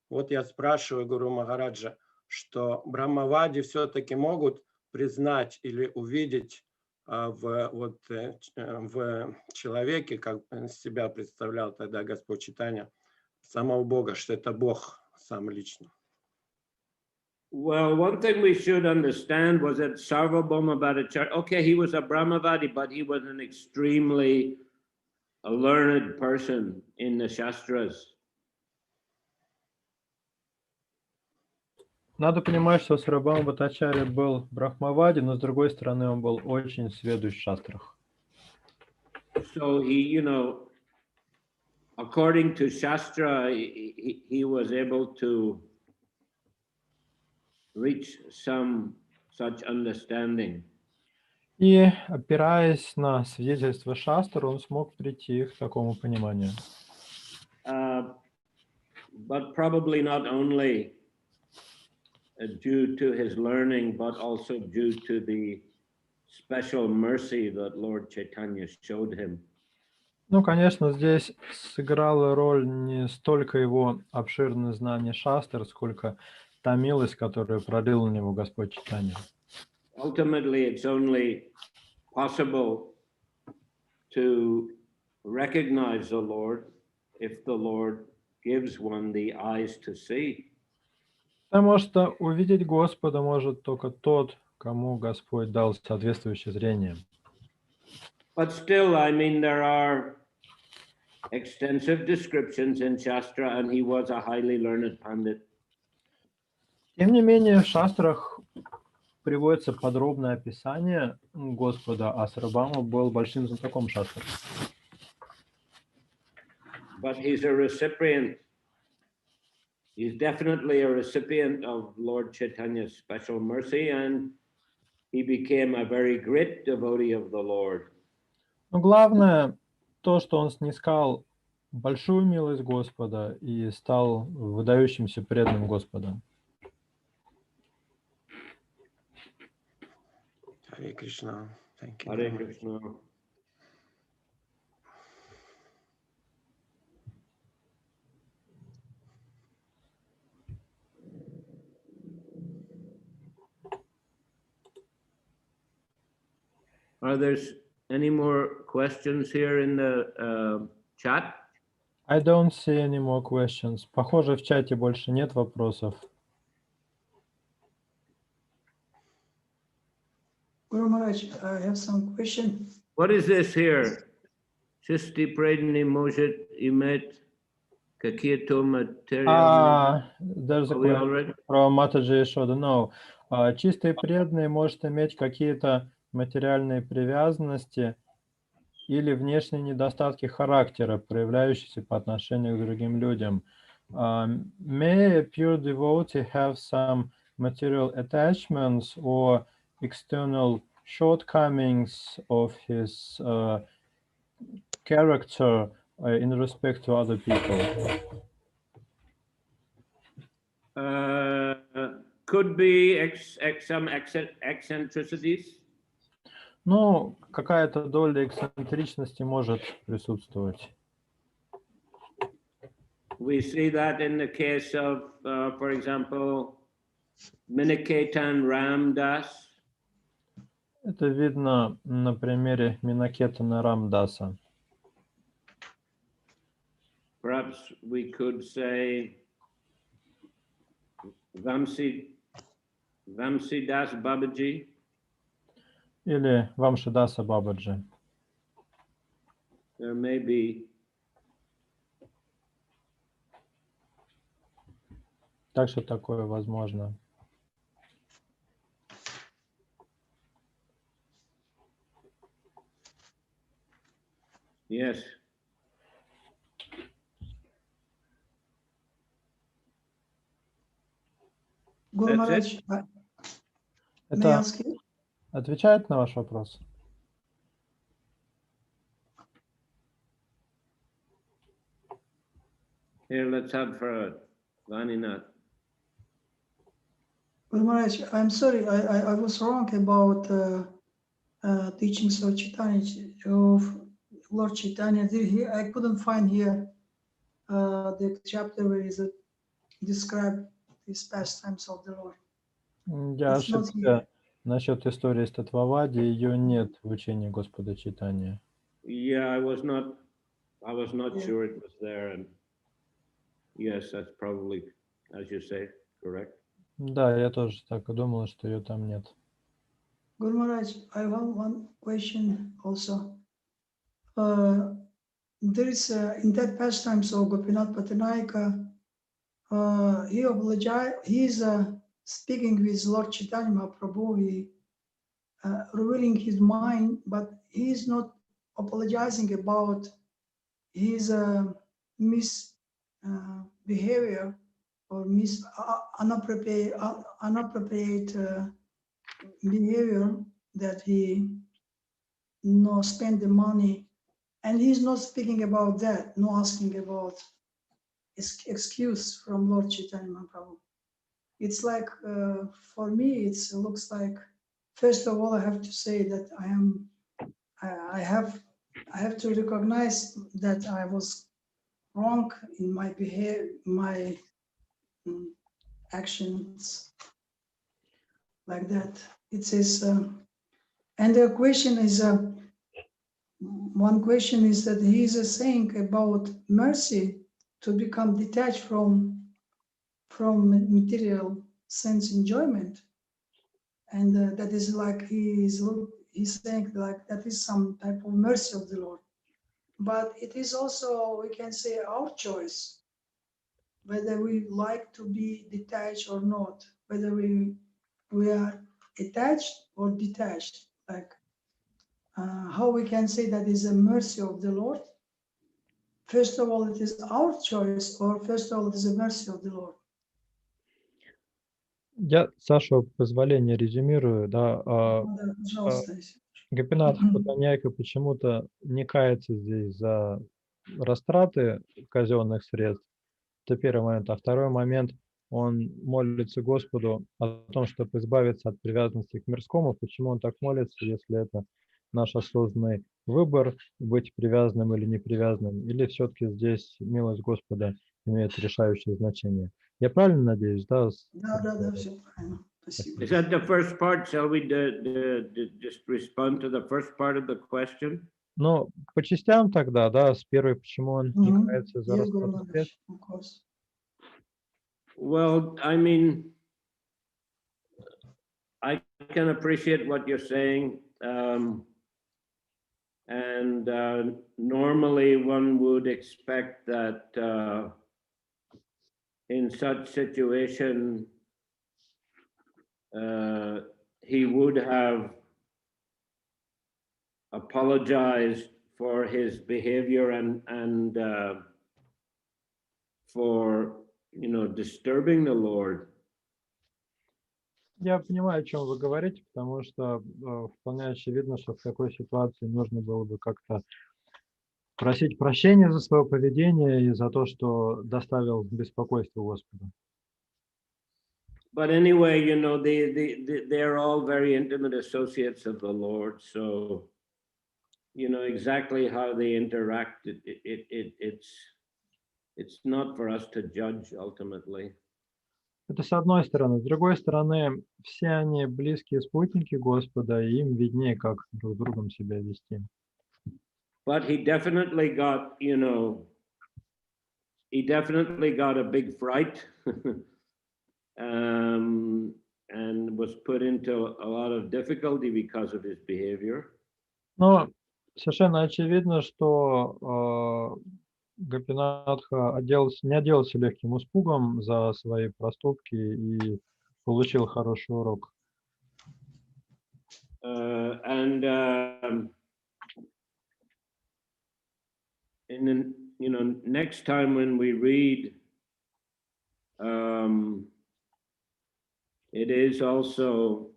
Вот я спрашиваю Гуру Махараджа, что Брахмавади все-таки могут признать или увидеть в человеке, как себя представлял тогда Господь Чайтанья, самого Бога, что это Бог сам лично. Well, one thing we should understand was that Sarvabhauma Bhattacharya, okay, he was a Brahmavadi, but he was an extremely learned person in the Shastras. Надо понимать, что Сарвабхаума Бхаттачарья был брахмавади, но с другой стороны он был очень сведущ в шастрах. So he, according to Shastra, he was able to reach some such understanding. И, опираясь на свидетельства шастр, он смог прийти к такому пониманию. But probably not only due to his learning, but also due to the special mercy that Lord Chaitanya showed him. Ну, конечно, здесь сыграла роль не столько его обширное знание шастр, сколько та милость, которую пролил на него Господь Чайтанья. Ultimately, it's only possible to recognize the Lord if the Lord gives one the eyes to see. Потому что увидеть Господа может только тот, кому Господь дал соответствующее зрение. But still, I mean, there are extensive descriptions in Shastra, and he was a highly learned Pandit. Тем не менее, в шастрах приводится подробное описание Господа, а Сарвабхаума был большим знатоком шастр. But he's a recipient. He's definitely a recipient of Lord Chaitanya's special mercy, and he became a very great devotee of the Lord. Но главное то, что он снискал большую милость Господа и стал выдающимся преданным Господа. Hare Krishna. Thank you. Hare Krishna. Are there any more questions here in the chat? I don't see any more questions. Похоже, в чате больше нет вопросов. Guru Maharaj, I have some question. What is this here? Chisti predni может иметь какие-то материальные... There's a Are we question already? from Mataji Yashoda. No. Чистый преданный может иметь какие-то материальные привязанности или внешние недостатки характера, проявляющиеся по отношению к другим людям. May a pure devotee have some material attachments or external shortcomings of his character in respect to other people? Could be some eccentricities. Ну, какая-то доля эксцентричности может присутствовать. We see that in the case of, for example, Miniketan Ramdas. Это видно на примере Минакетана Рамдаса. Perhaps we could say Vamsidas Babaji. Или Вамшидаса Бабаджи. There may be. Так что такое возможно. Yes. Guru That's it? Maharaj, may I Это ask you? отвечает на ваш вопрос? Here, let's have for Vaninath. Guru Maharaj, I'm sorry, I was wrong about teachings of Chaitanya, of Lord Chaitanya. I couldn't find here the chapter where is it described these pastimes of the Lord. Я It's not ошибся насчет истории с Татвавади. Ее нет в учении Господа Чайтаньи. Yeah, I was not Yeah. sure it was there, and yes, that's probably, as you say, correct. Да, я тоже так и думал, что ее там нет. Guru Maharaj, I have one question also. There is in that pastimes of Gopinath Patanaika, he is speaking with Lord Chaitanya Mahaprabhu, he revealing his mind, but he is not apologizing about his misbehavior or inappropriate behavior, that he no spend the money, and he's not speaking about that, no asking about excuse from Lord Chaitanya Mahaprabhu. it's like for me, it looks like, first of all, I have to say that I have to recognize that I was wrong in my behavior, my actions, like that. It says, and the question is, one question is that he is saying about mercy to become detached from material sense enjoyment, and that is like he's saying like that is some type of mercy of the Lord. But it is also, we can say, our choice whether we like to be detached or not, whether we are attached or detached. Like how we can say that is a mercy of the Lord. First of all, it is our choice, or first of all, it is a mercy of the Lord. Я, Саша, позволение резюмирую, да, Да, пожалуйста. Гопинат Патаньяка почему-то не кается здесь за растраты казенных средств. Это первый момент. А второй момент, он молится Господу о том, чтобы избавиться от привязанности к мирскому. Почему он так молится, если это наш осознанный выбор, быть привязанным или не привязанным, или все-таки здесь милость Господа имеет решающее значение? Я правильно надеюсь, да? Да, все правильно. Спасибо. Is that the first part? Shall we just respond to the first part of the question? Ну, по частям тогда, да, с первой, почему он не кается за растраты средств? Well, I mean, I can appreciate what you're saying. And normally one would expect that in such situation, he would have apologized for his behavior and for, disturbing the Lord. Я понимаю, о чем вы говорите, потому что вполне очевидно, что в такой ситуации нужно было бы как-то просить прощения за свое поведение и за то, что доставил беспокойство Господу. But anyway, they're all very intimate associates of the Lord. So, exactly how they interact, it's not for us to judge ultimately. Это с одной stороны. С другой стороны, все они близкие спутники Господа, и им виднее, как друг с другом себя вести. But he definitely got, a big fright and was put into a lot of difficulty because of his behavior. Но совершенно очевидно, что Гопинатха не отделался легким испугом за свои проступки и получил хороший урок. Next time when we read, it is also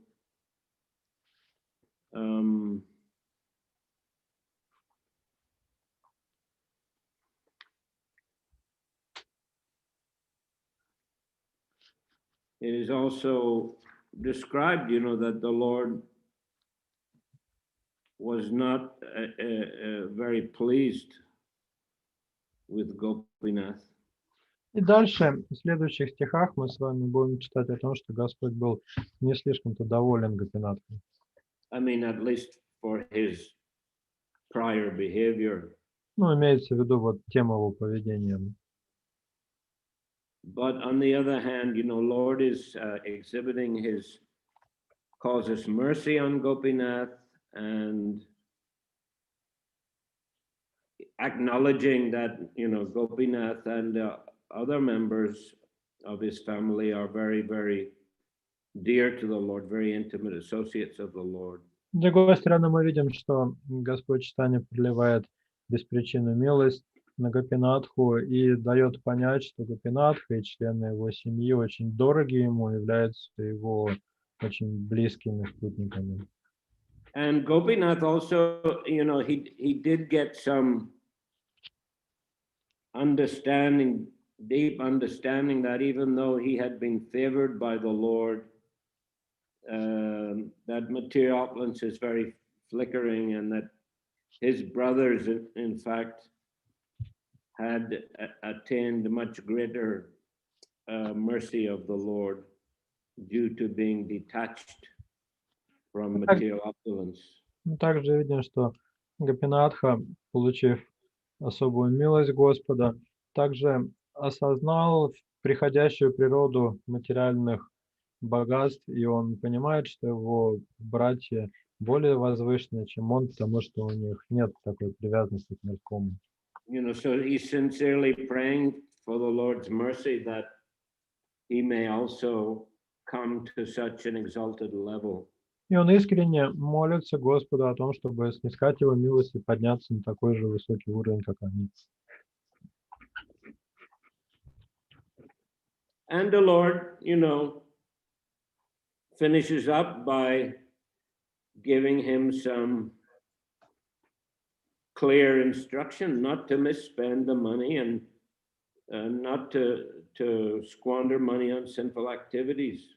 it is also described, that the Lord was not very pleased with Gopinath. И дальше, в следующих стихах, мы с вами будем читать о том, что Господь был не слишком-то доволен Гопинатхой. I mean, at least for his prior behavior. Ну, имеется в виду вот тему его поведения. But on the other hand, Lord is exhibiting causes mercy on Gopinath and acknowledging that, Gopinath and other members of his family are very, very dear to the Lord, very intimate associates of the Lord. С другой стороны, мы видим, что Господь Чайтанья проливает без причины милость на Гопинатху и дает понять, что Гопинатха и члены его семьи очень дороги ему, являются его очень близкими спутниками. And Gopinath also, he did get some understanding deep understanding that even though he had been favored by the Lord, that material opulence is very flickering, and that his brothers, in fact, had attained much greater mercy of the Lord due to being detached from material opulence. Мы также видим, что Гопинатха, получив особую милость Господа, также осознал приходящую природу материальных богатств, и он понимает, что его братья более возвышенные, чем он, потому что у них нет такой привязанности к мирскому. You know, so he's sincerely praying for the Lord's mercy that he may also come to such an exalted level. И он искренне молится Господу о том, чтобы снискать его милость и подняться на такой же высокий уровень, как они. And the Lord, you know, finishes up by giving him some clear instruction not to misspend the money and not to squander money on sinful activities.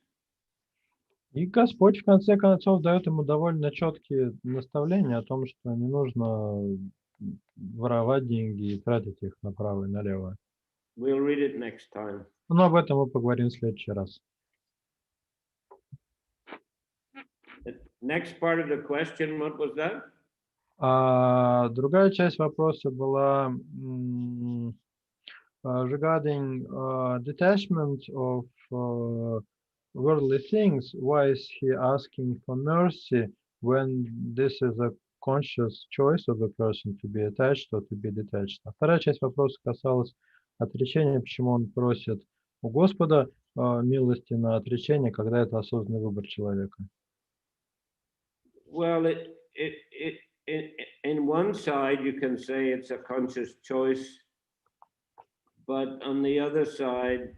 И Господь в конце концов дает ему довольно четкие наставления о том, что не нужно воровать деньги и тратить их направо и налево. We'll read it next time. Но об этом мы поговорим в следующий раз. The next part of the question, what was that? Другая часть вопроса была regarding detachment of worldly things. Why is he asking for mercy when this is a conscious choice of the person to be attached or to be detached? А вторая часть вопроса касалась отречения, почему он просит у Господа милости на отречение, когда это осознанный выбор человека. Well, in one side, you can say it's a conscious choice, but on the other side,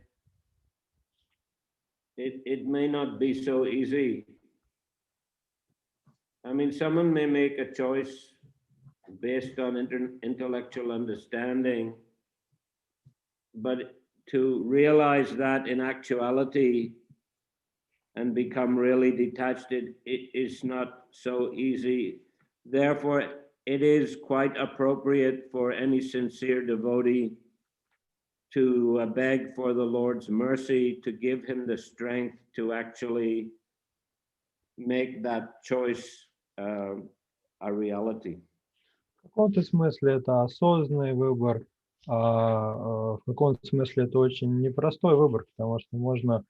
it may not be so easy. I mean, someone may make a choice based on intellectual understanding, but to realize that in actuality and become really detached, it is not so easy. Therefore, it is quite appropriate for any sincere devotee to beg for the Lord's mercy, to give him the strength to actually make that choice a reality. В каком-то смысле это осознанный выбор, в каком-то смысле это очень непростой выбор, потому что можно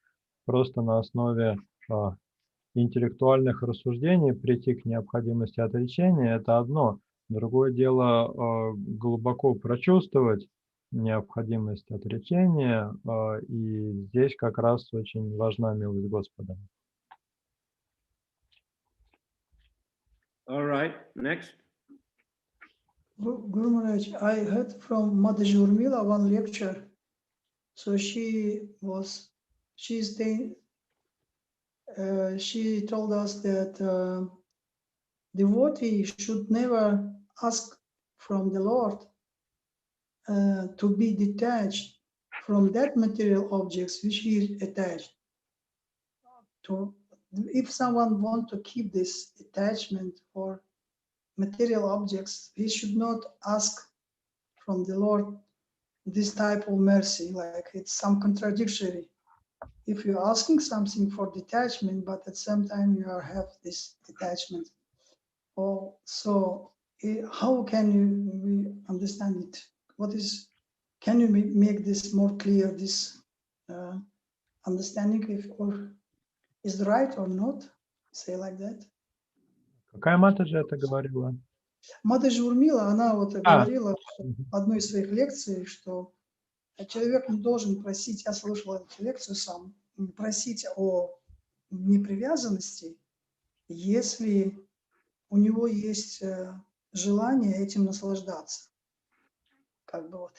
просто на основе интеллектуальных рассуждений прийти к необходимости отречения. Это одно. Другое дело глубоко прочувствовать необходимость отречения, и здесь как раз очень важна милость Господа. All right, next. Guru Maharaj, I heard from Mother Jurmila one lecture. So she told us that devotee should never ask from the Lord to be detached from that material objects which he is attached to. If someone wants to keep this attachment for material objects, he should not ask from the Lord this type of mercy, like it's some contradictory. If you're asking something for detachment, but at the same time you have this detachment. So how can we understand it? Can you make this more clear, this understanding, or is it right or not? Say like that. Какая Матаджи это говорила? Мата Журмила, она вот говорила в одной из своих лекций, что человек не должен просить, я слушала эту лекцию сам, просить о непривязанности, если у него есть желание этим наслаждаться. Как бы вот.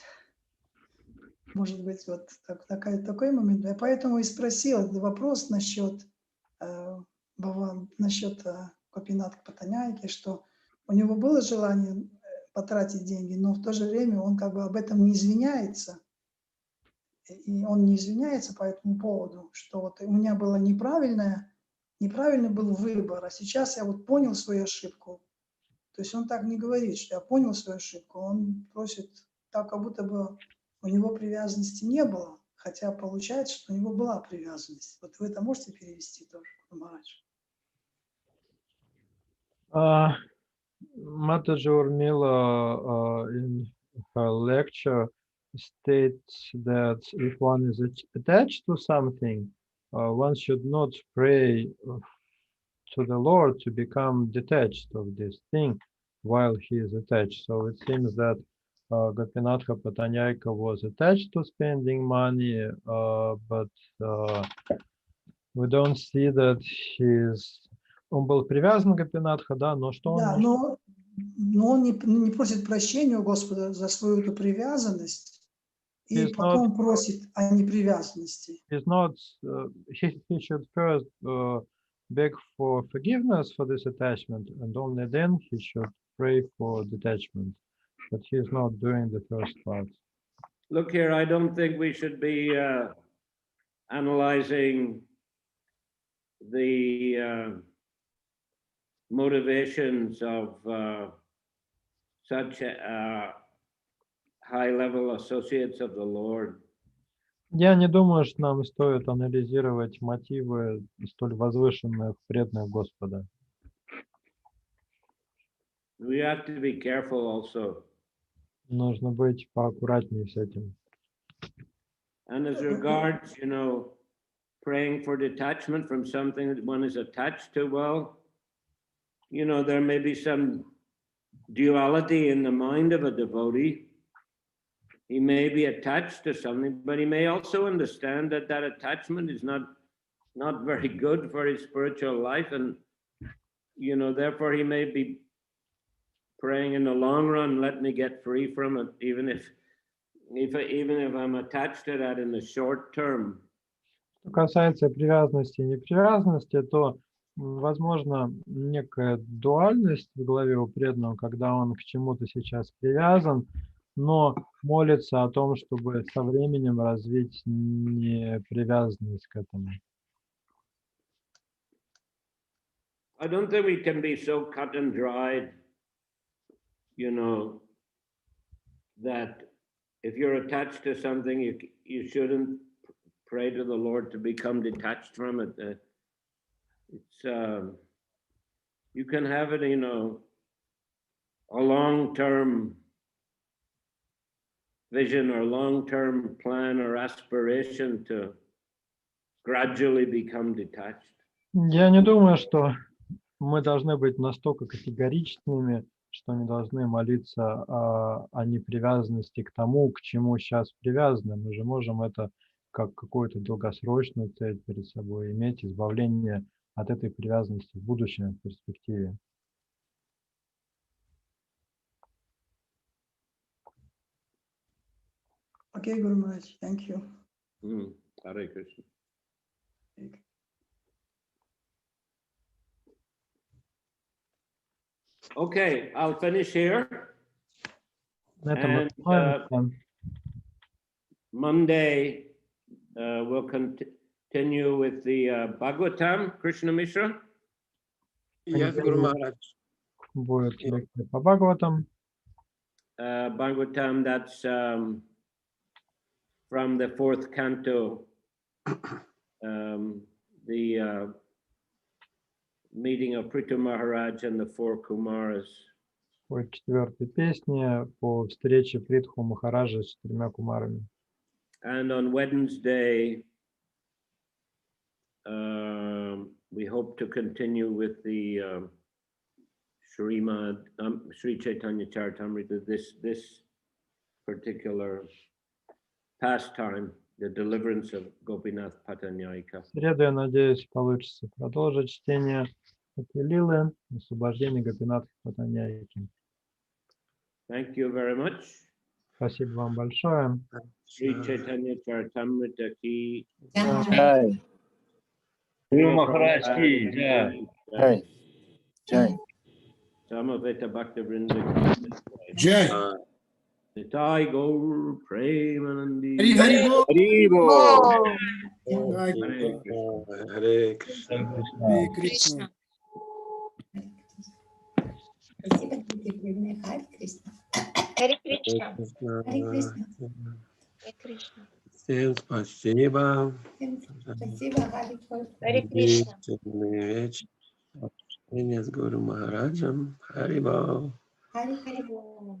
Может быть, вот такой момент. Я поэтому и спросила вопрос насчет Гопинатха Паттанайки, что у него было желание потратить деньги, но в то же время он как бы об этом не извиняется. и он не извиняется по этому поводу, что вот у меня было неправильный был выбор, а сейчас я вот понял свою ошибку. То есть он так не говорит, что я понял свою ошибку, он просит так, как будто бы у него привязанности не было, хотя получается, что у него была привязанность. Вот вы это можете перевести тоже, Махарадж? Mataji Urmila in her lecture states that if one is attached to something, one should not pray to the Lord to become detached of this thing while he is attached. So it seems that Gopinatha Patanyayaka was attached to spending money, but we don't see that он был привязан к Гопинатха, да, но что Да, он... но он не просит прощения у Господа за свою эту привязанность, и потом просит о непривязанности. He should first beg for forgiveness for this attachment, and only then he should pray for detachment. But he is not doing the first part. Look here, I don't think we should be analyzing the motivations of such high-level associates of the Lord. Я не думаю, что нам стоит анализировать мотивы столь возвышенных преданных Господа. We have to be careful also. Нужно быть поаккуратнее с этим. And as regards, praying for detachment from something that one is attached to, well, there may be some duality in the mind of a devotee. He may be attached to something, but he may also understand that that attachment is not very good for his spiritual life, and therefore he may be praying in the long run, let me get free from it, even if I'm attached to that in the short term. Что касается привязанности и непривязанности, то возможно некая дуальность в голове у преданного, когда он к чему-то сейчас привязан, но молится о том, чтобы со временем развить непривязанность к этому. I don't think we can be so cut and dried, that if you're attached to something, you shouldn't pray to the Lord to become detached from it. You can have it, a long-term vision or long-term plan or aspiration to gradually become detached. Я не думаю, что мы должны быть настолько категоричными, что не должны молиться о непривязанности к тому, к чему сейчас привязаны. Мы же можем это как какую-то долгосрочную цель перед собой иметь, избавление от этой привязанности в будущем, в перспективе. Okay, Guru Maharaj, thank you. Hare Krishna. Okay, I'll finish here. And Monday, we'll continue with the Bhagavatam, Krishna Mishra. Yes, Guru Maharaj. Будет лекция по Бхагаватам. Bhagavatam, that's from the 4th canto, the meeting of Prithu Maharaj and the 4 Kumaras. По 4-й песне по встрече Притху Махараджа с 4 кумарами. And on Wednesday, we hope to continue with the Sri Chaitanya Charitamriта, this particular pastime, the deliverance of Gopinath Patanyayaka. В среду, я надеюсь, получится продолжить чтение этой лилы, освобождение Гопинатха Патаньяйки. Thank you very much. Спасибо вам большое. Sri Chaitanya Charitamrita ki. Jai. Guru Maharaj ki jai. Jai. Jai. Samaveta Bhakta Vrinda ki Jai. Nitai Gaur Premanandi. Hari Hari Bol. Haribo. Jai Hare Krishna. Hare Krishna. Спасибо, Дмитрий. Харе Кришна. Харе Кришна. Харе Кришна. Харе Кришна. Всем спасибо. Всем спасибо, Харе Кришна. Харе Кришна. Длительный вечер. Общение с Гуру Махараджем. Харибол. Харе Кришна.